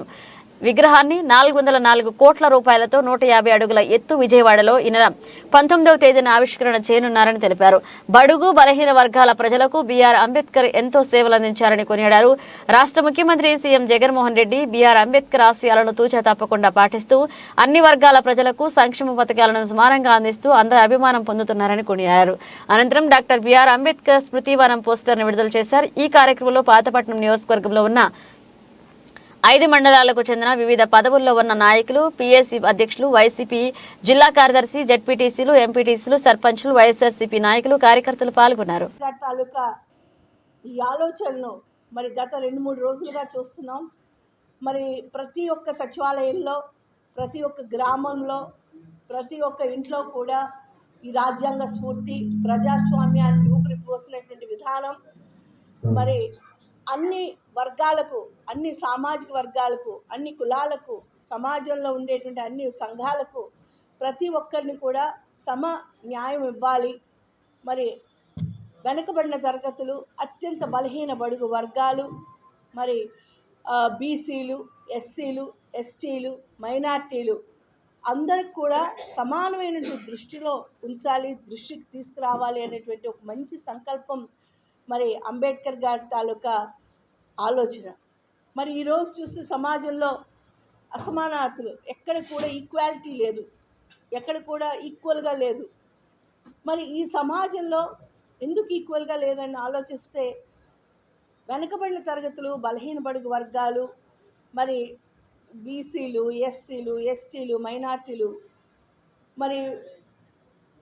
విగ్రహాన్ని 404 కోట్ల రూపాయలతో 150 అడుగుల ఎత్తు విజయవాడలో ఈ నెల 19వ తేదీన ఆవిష్కరణ చేయనున్నారని తెలిపారు. బడుగు బలహీన వర్గాల ప్రజలకు బిఆర్ అంబేద్కర్ ఎంతో సేవలందించారని కొనియాడారు. రాష్ట్ర ముఖ్యమంత్రి సీఎం జగన్మోహన్ రెడ్డి బిఆర్ అంబేద్కర్ ఆశయాలను తూచా తప్పకుండా పాటిస్తూ అన్ని వర్గాల ప్రజలకు సంక్షేమ పథకాలను సమానంగా అందిస్తూ అందరి అభిమానం పొందుతున్నారని కొనియాడారు. అనంతరం డాక్టర్ బిఆర్ అంబేద్కర్ స్మృతివనం పోస్టర్ను విడుదల చేశారు. ఈ కార్యక్రమంలో పాతపట్నం నియోజకవర్గంలో ఉన్న 5 మండలాలకు చెందిన వివిధ పదవుల్లో ఉన్న నాయకులు, పీఏసీ అధ్యక్షులు, వైసీపీ జిల్లా కార్యదర్శి, జెడ్పీటీసీలు, ఎంపీటీసీలు, సర్పంచ్లు, వైఎస్ఆర్సీపీ నాయకులు, కార్యకర్తలు పాల్గొన్నారు. తాలూకా ఈ ఆలోచనను మరి గత 2-3 రోజులుగా చూస్తున్నాం. మరి ప్రతి ఒక్క సచివాలయంలో, ప్రతి ఒక్క గ్రామంలో, ప్రతి ఒక్క ఇంట్లో కూడా ఈ రాజ్యాంగ స్ఫూర్తి, ప్రజాస్వామ్యాన్ని ఊపిరి పోసినటువంటి విధానం మరి అన్ని వర్గాలకు, అన్ని సామాజిక వర్గాలకు, అన్ని కులాలకు, సమాజంలో ఉండేటువంటి అన్ని సంఘాలకు ప్రతి ఒక్కరిని కూడా సమ న్యాయం ఇవ్వాలి. మరి వెనుకబడిన తరగతులు, అత్యంత బలహీన బడుగు వర్గాలు, మరి బీసీలు, ఎస్సీలు, ఎస్టీలు, మైనార్టీలు అందరికి కూడా సమానమైనటువంటి దృష్టిలో ఉంచాలి, దృష్టికి తీసుకురావాలి అనేటువంటి ఒక మంచి సంకల్పం మరి అంబేద్కర్ గారి తాలూకా ఆలోచన. మరి ఈరోజు చూస్తే సమాజంలో అసమానతలు, ఎక్కడ కూడా ఈక్వాలిటీ లేదు, ఎక్కడ కూడా ఈక్వల్గా లేదు. మరి ఈ సమాజంలో ఎందుకు ఈక్వల్గా లేదని ఆలోచిస్తే వెనుకబడిన తరగతులు, బలహీన బడుగు వర్గాలు, మరి బీసీలు, ఎస్సీలు, ఎస్టీలు, మైనార్టీలు మరి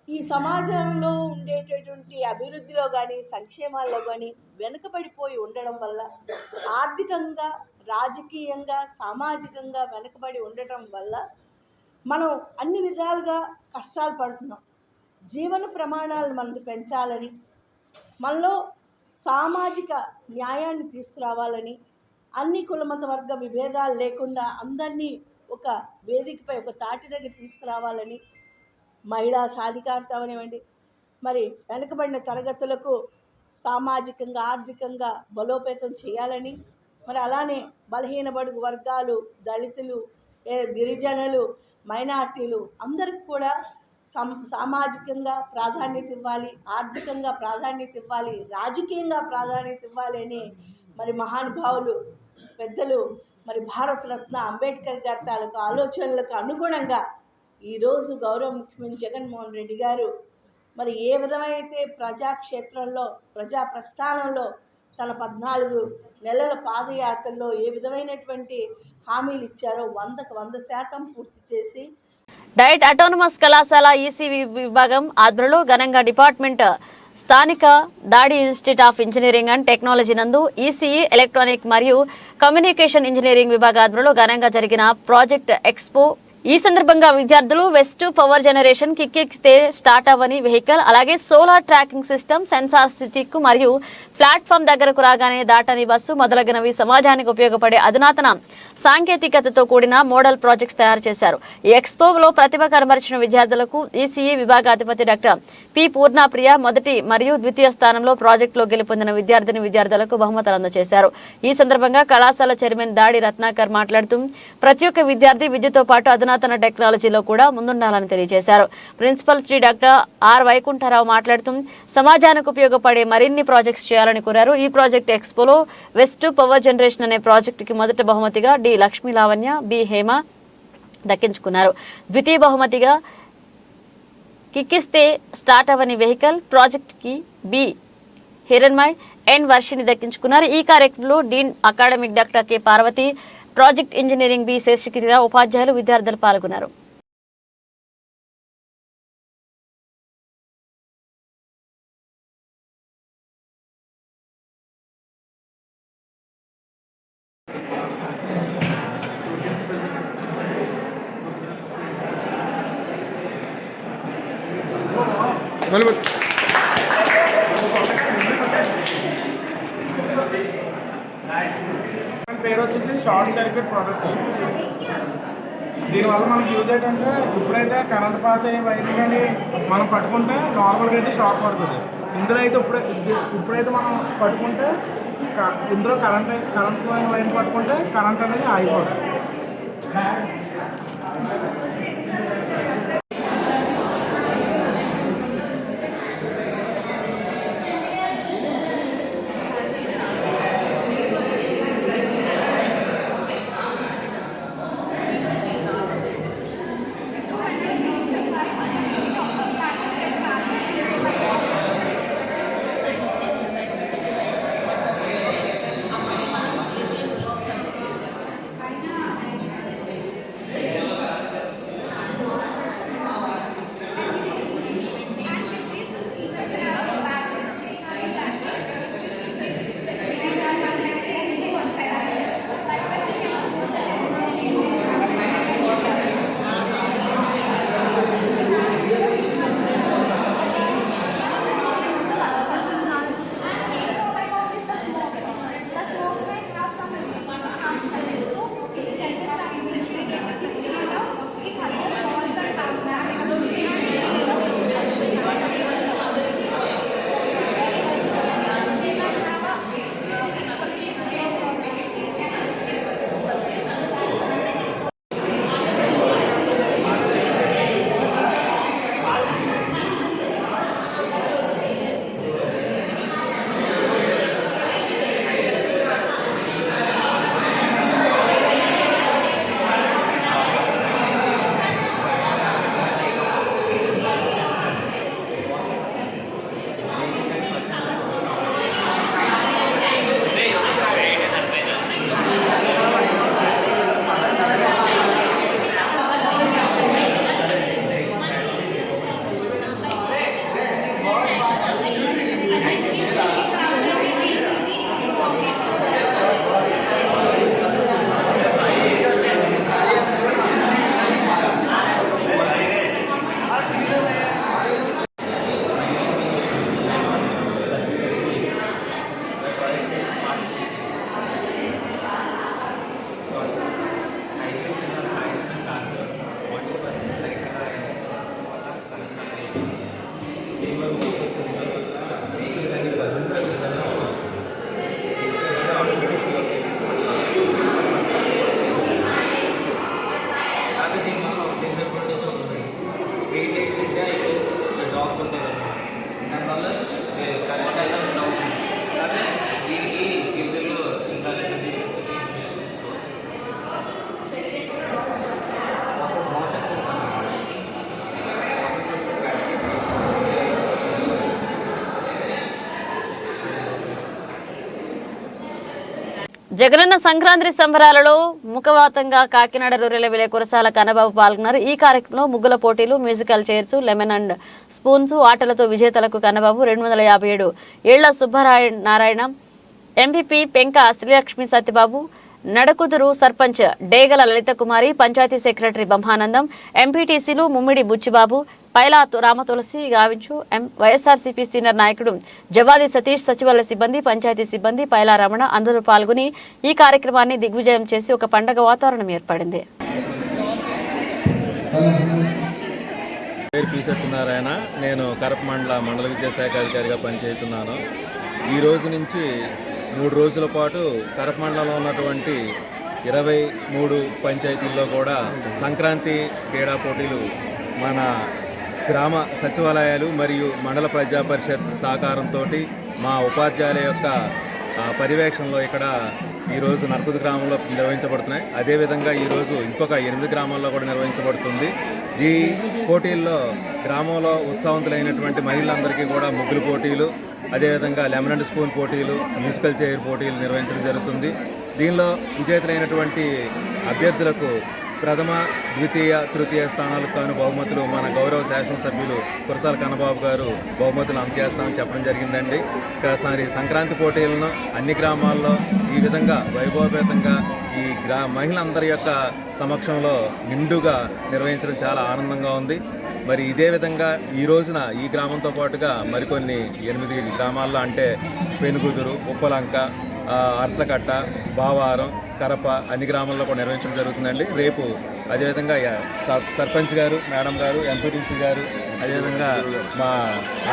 ఈ సమాజంలో ఉండేటటువంటి అభివృద్ధిలో కానీ, సంక్షేమాల్లో కానీ వెనుకబడిపోయి ఉండడం వల్ల ఆర్థికంగా, రాజకీయంగా, సామాజికంగా వెనుకబడి ఉండటం వల్ల మనం అన్ని విధాలుగా కష్టాలు పడుతున్నాం. జీవన ప్రమాణాలను మనం పెంచాలని, మనలో సామాజిక న్యాయాన్ని తీసుకురావాలని, అన్ని కులమత వర్గ విభేదాలు లేకుండా అందరినీ ఒక వేదికపై, ఒక తాటి దగ్గర తీసుకురావాలని, మహిళా సాధికారత అవనివ్వండి, మరి వెనుకబడిన తరగతులకు సామాజికంగా, ఆర్థికంగా బలోపేతం చేయాలని, మరి అలానే బలహీన బడుగు వర్గాలు, దళితులు, గిరిజనులు, మైనార్టీలు అందరికి కూడా సామాజికంగా ప్రాధాన్యత ఇవ్వాలి, ఆర్థికంగా ప్రాధాన్యత ఇవ్వాలి, రాజకీయంగా ప్రాధాన్యత ఇవ్వాలి అని మరి మహానుభావులు పెద్దలు మరి భారతరత్న అంబేద్కర్ గారి తాలూకు ఆలోచనలకు అనుగుణంగా ఈరోజు గౌరవ ముఖ్యమంత్రి జగన్మోహన్ రెడ్డి గారు మరి ఏ విధమైతే ప్రజాక్షేత్రంలో, ప్రజా ప్రస్థానంలో తన 14 నెలల పాదయాత్రలో ఏ విధమైనటువంటి హామీలు ఇచ్చారో 100కు 100% పూర్తి చేసి డైట్ అటానమస్ కళాశాల ఈసీ విభాగం ఆధ్వర్యంలో ఘనంగా డిపార్ట్మెంట్ స్థానిక దాడి institute of engineering and technology నందు ఈసీఈ ఎలక్ట్రానిక్ మరియు కమ్యూనికేషన్ ఇంజనీరింగ్ విభాగ ఆధ్వర్యంలో ఘనంగా జరిగిన ప్రాజెక్ట్ ఎక్స్పో. ఈ సందర్భంగా విద్యార్థులు వెస్ట్ పవర్ జనరేషన్, కిక్కిస్తే స్టార్ట్ అవ్వని వెహికల్, అలాగే solar tracking system, sensor stick మరియు ప్లాట్ఫామ్ దగ్గరకు రాగానే దాటని బస్సు మొదలగునవి సమాజానికి ఉపయోగపడే అధునాతన సాంకేతికతతో కూడిన మోడల్ ప్రాజెక్ట్స్ తయారు చేశారు. ఈ ఎక్స్పోలో ప్రతిభ కనబరిచిన విద్యార్థులకు ఈసీఈ విభాగాధిపతి డాక్టర్ పి పూర్ణప్రియ మొదటి మరియు ద్వితీయ స్థానంలో ప్రాజెక్టులో గెలుపొందిన విద్యార్థులకు బహుమతులు అందజేశారు. ఈ సందర్భంగా కళాశాల చైర్మన్ దాడి రత్నాకర్ మాట్లాడుతూ ప్రతి ఒక్క విద్యార్థి విద్యతో పాటు అధునాతన టెక్నాలజీలో కూడా ముందుండాలని తెలియజేశారు. Principal Shri doctor R Vaikuntharao మాట్లాడుతూ సమాజానికి ఉపయోగపడే మరిన్ని ప్రాజెక్ట్స్ చేయాలని కోరారు. ఈ ప్రాజెక్ట్ ఎక్స్పోలో వెస్ట్ పవర్ జనరేషన్ అనే ప్రాజెక్టుకి మొదటి బహుమతిగా డి లక్ష్మీ లావణ్య, బి హేమ దక్కించుకున్నారు. ద్వితీయ బహుమతిగా కిక్కిస్తే స్టార్ట్ అవని వెహికల్ ప్రాజెక్ట్కి బి హిరణ్మయ్, ఎన్ వర్షిని దక్కించుకున్నారు. ఈ కార్యక్రమంలో dean academic doctor K Parvathi, project engineering B Seshagirirao, ఉపాధ్యాయులు, విద్యార్థులు పాల్గొన్నారు. పేరు వచ్చేసి షార్ట్ సర్క్యూట్ ప్రోడక్ట్. దీనివల్ల మనకు యూజ్ ఏంటంటే ఇప్పుడైతే కరెంట్ పాస్ అయ్యే వైర్స్ అని మనం పట్టుకుంటే నార్మల్గా అయితే షాక్ పడుతుంది. ఇందులో అయితే ఇప్పుడైతే మనం పట్టుకుంటే ఇందులో కరెంట్ వైర్ పట్టుకుంటే కరెంట్ అనేది ఆగిపోతుంది. జగనన్న సంక్రాంతి సంబరాలలో ముఖవాతంగా కాకినాడ రూరల్ ఎమ్మెల్యే కురసాల కన్నబాబు పాల్గొన్నారు. ఈ కార్యక్రమంలో ముగ్గుల పోటీలు, musical chairs, lemon and spoons ఆటలతో విజేతలకు కన్నబాబు 257 ఏళ్ల సుబ్బనారాయణ, ఎంపీపీ పెంక శ్రీలక్ష్మి సత్యబాబు, నడకుదురు సర్పంచ్ డేగల లలితకుమారి, పంచాయతీ సెక్రటరీ బ్రహ్మానందం, ఎంపీటీసీలు ముమ్మిడి బుచ్చిబాబు, పైలా రామతులసి గావించు, వైఎస్ఆర్సీపీ సీనియర్ నాయకుడు జవాది సతీష్, సచివాలయ సిబ్బంది, పంచాయతీ సిబ్బంది, పైలా రమణ అందరూ పాల్గొని ఈ కార్యక్రమాన్ని దిగ్విజయం చేసి ఒక పండగ వాతావరణం ఏర్పడింది. పి సత్యనారాయణ, నేను కరప మండల విద్యాశాఖ అధికారిగా పనిచేస్తున్నాను. ఈ రోజు నుంచి 3 రోజుల పాటు కరప మండలంలో ఉన్నటువంటి 23 పంచాయతీల్లో కూడా సంక్రాంతి క్రీడా పోటీలు మన గ్రామ సచివాలయాలు మరియు మండల ప్రజా పరిషత్ సహకారంతో మా ఉపాధ్యాయుల యొక్క పర్యవేక్షణలో ఇక్కడ ఈరోజు నరకుదు గ్రామంలో నిర్వహించబడుతున్నాయి. అదేవిధంగా ఈరోజు ఇంకొక 8 గ్రామాల్లో కూడా నిర్వహించబడుతుంది. ఈ పోటీల్లో గ్రామంలో ఉత్సాహవంతులైనటువంటి మహిళలందరికీ కూడా ముగ్గులు పోటీలు, అదేవిధంగా లెమన్ అండ్ స్పూన్ పోటీలు, మ్యూజికల్ చైర్ పోటీలు నిర్వహించడం జరుగుతుంది. దీనిలో విజేతలైనటువంటి అభ్యర్థులకు ప్రథమ, ద్వితీయ, తృతీయ స్థానాలకు కాను బహుమతులు మన గౌరవ శాసనసభ్యులు కురసాల కన్నబాబు గారు బహుమతులు అందజేస్తామని చెప్పడం జరిగిందండి. ఇక్కడ సంక్రాంతి పోటీలను అన్ని గ్రామాల్లో ఈ విధంగా వైభవపేతంగా ఈ మహిళలందరి యొక్క సమక్షంలో నిండుగా నిర్వహించడం చాలా ఆనందంగా ఉంది. మరి ఇదే విధంగా ఈ రోజున ఈ గ్రామంతో పాటుగా మరికొన్ని 8 గ్రామాల్లో అంటే పెనుగుదురు, ఉప్పలంక, అర్తకట్ట, బావారం, కరప అన్ని గ్రామాల్లో కూడా నిర్వహించడం జరుగుతుందండి. రేపు అదేవిధంగా సర్పంచ్ గారు, మేడం గారు, ఎంపీటీసీ గారు, అదేవిధంగా మా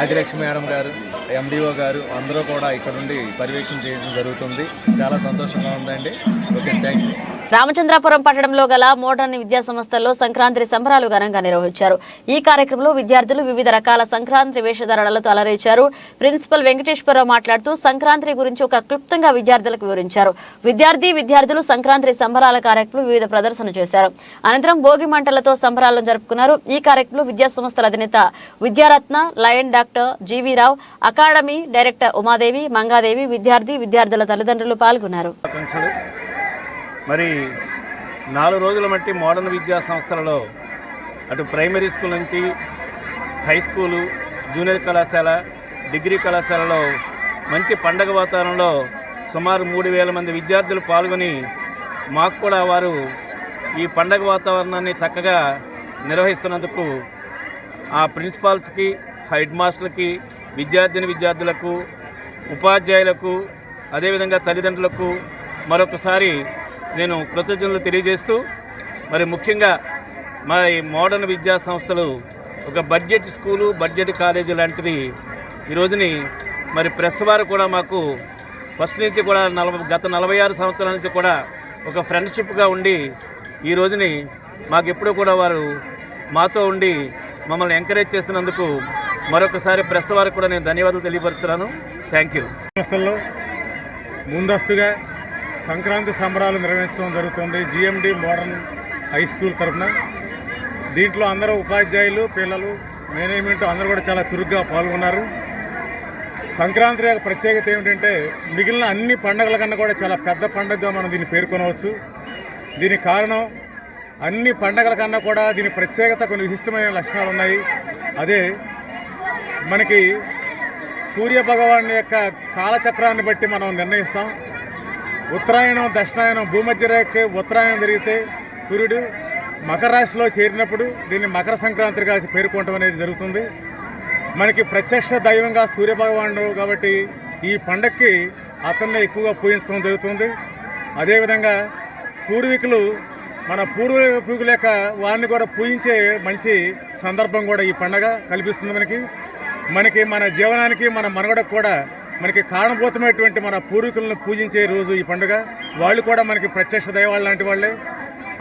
ఆదిలక్ష్మి మేడం గారు, ఎండిఓ గారు అందరూ కూడా ఇక్కడ నుండి పర్యవేక్షణ చేయడం జరుగుతుంది. చాలా సంతోషంగా ఉందండి. Okay, thank you. రామచంద్రాపురం పట్టణంలో గల మోడర్న్ విద్యా సంస్థల్లో సంక్రాంతి సంబరాలు ఘనంగా నిర్వహించారు. ఈ కార్యక్రమంలో విద్యార్థులు వివిధ రకాల సంక్రాంతి వేషధారణలతో అలరించారు. ప్రిన్సిపల్ వెంకటేశ్వరరావు మాట్లాడుతూ సంక్రాంతి గురించి ఒక క్లుప్తంగా విద్యార్థులకు వివరించారు. విద్యార్థులు సంక్రాంతి సంబరాల కార్యక్రమంలో వివిధ ప్రదర్శన చేశారు. అనంతరం భోగి మంటలతో సంబరాలను జరుపుకున్నారు. ఈ కార్యక్రమంలో విద్యా సంస్థల అధినేత విద్యారత్న, లయన్ డాక్టర్ జీవీ రావు, అకాడమీ డైరెక్టర్ ఉమాదేవి, మంగాదేవి, విద్యార్థుల తల్లిదండ్రులు పాల్గొన్నారు. మరి 4 రోజుల మట్టి మోడర్న్ విద్యా సంస్థలలో అటు ప్రైమరీ స్కూల్ నుంచి హై స్కూలు, జూనియర్ కళాశాల, డిగ్రీ కళాశాలలో మంచి పండగ వాతావరణంలో సుమారు 3000 మంది విద్యార్థులు పాల్గొని మాకు కూడా వారు ఈ పండగ వాతావరణాన్ని చక్కగా నిర్వహిస్తున్నందుకు ఆ ప్రిన్సిపాల్స్కి, హెడ్ మాస్టర్లకి, విద్యార్థులకు, ఉపాధ్యాయులకు, అదేవిధంగా తల్లిదండ్రులకు మరొకసారి నేను కృతజ్ఞతలు తెలియజేస్తూ, మరి ముఖ్యంగా మా ఈ మోడర్న్ విద్యా సంస్థలు ఒక బడ్జెట్ స్కూలు, బడ్జెట్ కాలేజీ లాంటిది. ఈ రోజుని మరి ప్రెస్ వారు కూడా మాకు ఫస్ట్ నుంచి కూడా గత 46 సంవత్సరాల నుంచి కూడా ఒక ఫ్రెండ్షిప్గా ఉండి ఈ రోజుని మాకు ఎప్పుడూ కూడా వారు మాతో ఉండి మమ్మల్ని ఎంకరేజ్ చేస్తున్నందుకు మరొకసారి ప్రెస్ వారికి కూడా నేను ధన్యవాదాలు తెలియపరుస్తున్నాను. Thank you. సంస్థల్లో ముందస్తుగా సంక్రాంతి సంబరాలు నిర్వహించడం జరుగుతుంది జిఎండి మోడర్న్ హై స్కూల్ తరఫున. దీంట్లో అందరూ ఉపాధ్యాయులు, పిల్లలు, మేనేజ్మెంట్ అందరూ కూడా చాలా చురుగ్గా పాల్గొన్నారు. సంక్రాంతి యొక్క ప్రత్యేకత ఏమిటంటే మిగిలిన అన్ని పండుగల కన్నా కూడా చాలా పెద్ద పండుగగా మనం దీన్ని పేర్కొనవచ్చు. దీనికి కారణం అన్ని పండుగల కన్నా కూడా దీని ప్రత్యేకత కొన్ని విశిష్టమైన లక్షణాలు ఉన్నాయి. అదే మనకి సూర్య భగవాన్ యొక్క కాలచక్రాన్ని బట్టి మనం నిర్ణయిస్తాం. ఉత్తరాయణం, దక్షిణాయనం, భూమధ్య రేఖ ఉత్తరాయణం జరిగితే సూర్యుడు మకర రాశిలో చేరినప్పుడు దీన్ని మకర సంక్రాంతిగా పేర్కొనడం అనేది జరుగుతుంది. మనకి ప్రత్యక్ష దైవంగా సూర్యభగవానుడు కాబట్టి ఈ పండగకి అతన్నే ఎక్కువగా పూజించడం జరుగుతుంది. అదేవిధంగా మన పూర్వీకుల యొక్క వారిని కూడా పూజించే మంచి సందర్భం కూడా ఈ పండగ కల్పిస్తుంది. మనకి మన జీవనానికి, మన మనుగడకు కూడా మనకి కారణభూతమైనటువంటి మన పూర్వీకులను పూజించే రోజు ఈ పండుగ. వాళ్ళు కూడా మనకి ప్రత్యక్ష దైవాలు లాంటి వాళ్ళే.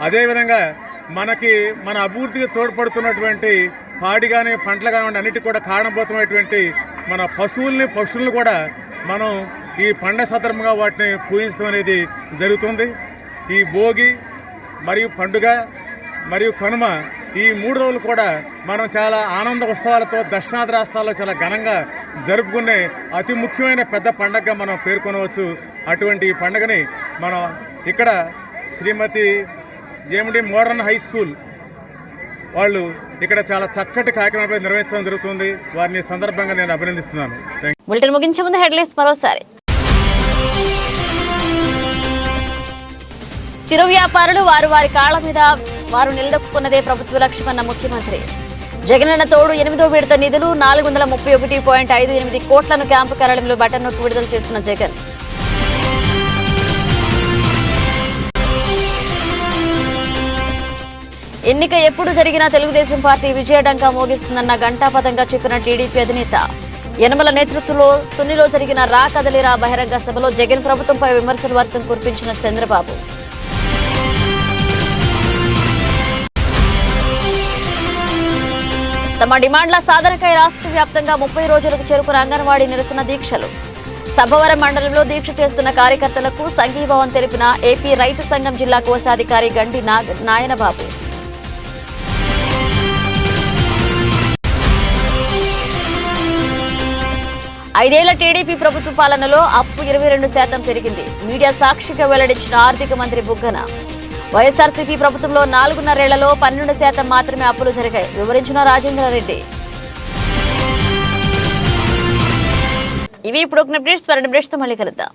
అదేవిధంగా మనకి మన అభివృద్ధికి తోడ్పడుతున్నటువంటి పాడి కానీ, పంటలు కానివ్వండి, అన్నిటికీ కూడా కారణభూతమైనటువంటి మన పశువుల్ని కూడా మనం ఈ పండగ సందర్భంగా వాటిని పూజించడం అనేది జరుగుతుంది. ఈ భోగి మరియు పండుగ మరియు కనుమ ఈ 3 రోజులు కూడా మనం చాలా ఆనంద ఉత్సవాలతో దక్షిణాది రాష్ట్రాల్లో చాలా ఘనంగా జరుపుకునే అతి ముఖ్యమైన పెద్ద పండగగా మనం పేర్కొనవచ్చు. అటువంటి ఈ పండుగని మనం ఇక్కడ శ్రీమతి జేఎండి మోడర్న్ హై స్కూల్ వాళ్ళు ఇక్కడ చాలా చక్కటి కార్యక్రమాలు నిర్వహించడం జరుగుతుంది. వారిని సందర్భంగా నేను అభినందిస్తున్నాను. బులెటిన్ ముగించే ముందు హెడ్లైన్స్ మరోసారి. చిరు వ్యాపారులు వారి కాళ్ల మీద వారు నిలదొక్కున్నదే ప్రభుత్వ లక్ష్యమన్న ముఖ్యమంత్రి. జగనన్న తోడు 8వ విడత నిధులు 431.58 కోట్లను క్యాంపు కార్యాలయంలో బటన్ నొక్కి విడుదల చేస్తున్న జగన్. ఎన్నిక ఎప్పుడు జరిగినా తెలుగుదేశం పార్టీ విజయడంగా మోగిస్తుందన్న ఘంటాపథంగా చెప్పిన టీడీపీ అధినేత. యనమల నేతృత్వంలో తునిలో జరిగిన రా కదలిరా బహిరంగ సభలో జగన్ ప్రభుత్వంపై విమర్శల వర్షం కురిపించిన చంద్రబాబు. తమ డిమాండ్ల సాధనకై రాష్ట్ర వ్యాప్తంగా 30 రోజులకు చేరుకున్న అంగన్వాడీ నిరసన దీక్షలు. సభవరం మండలంలో దీక్ష చేస్తున్న కార్యకర్తలకు సంఘీభావం తెలిపిన ఏపీ రైతు సంఘం జిల్లా కోశాధికారి గండి నాయనబాబు. ఐదేళ్ల టీడీపీ ప్రభుత్వ పాలనలో అప్పు 22% పెరిగింది. మీడియా సాక్షిగా వెల్లడించిన ఆర్థిక మంత్రి బుగ్గన. వైఎస్ఆర్సీపీ ప్రభుత్వంలో 4.5 ఏళ్లలో 12% మాత్రమే అప్పులు జరిగాయి వివరించిన రాజేంద్రారెడ్డి. ఇవి ఇప్పుడు అప్డేట్స్. మరిన్ని అప్డేట్స్తో మళ్ళీ కలుద్దాం.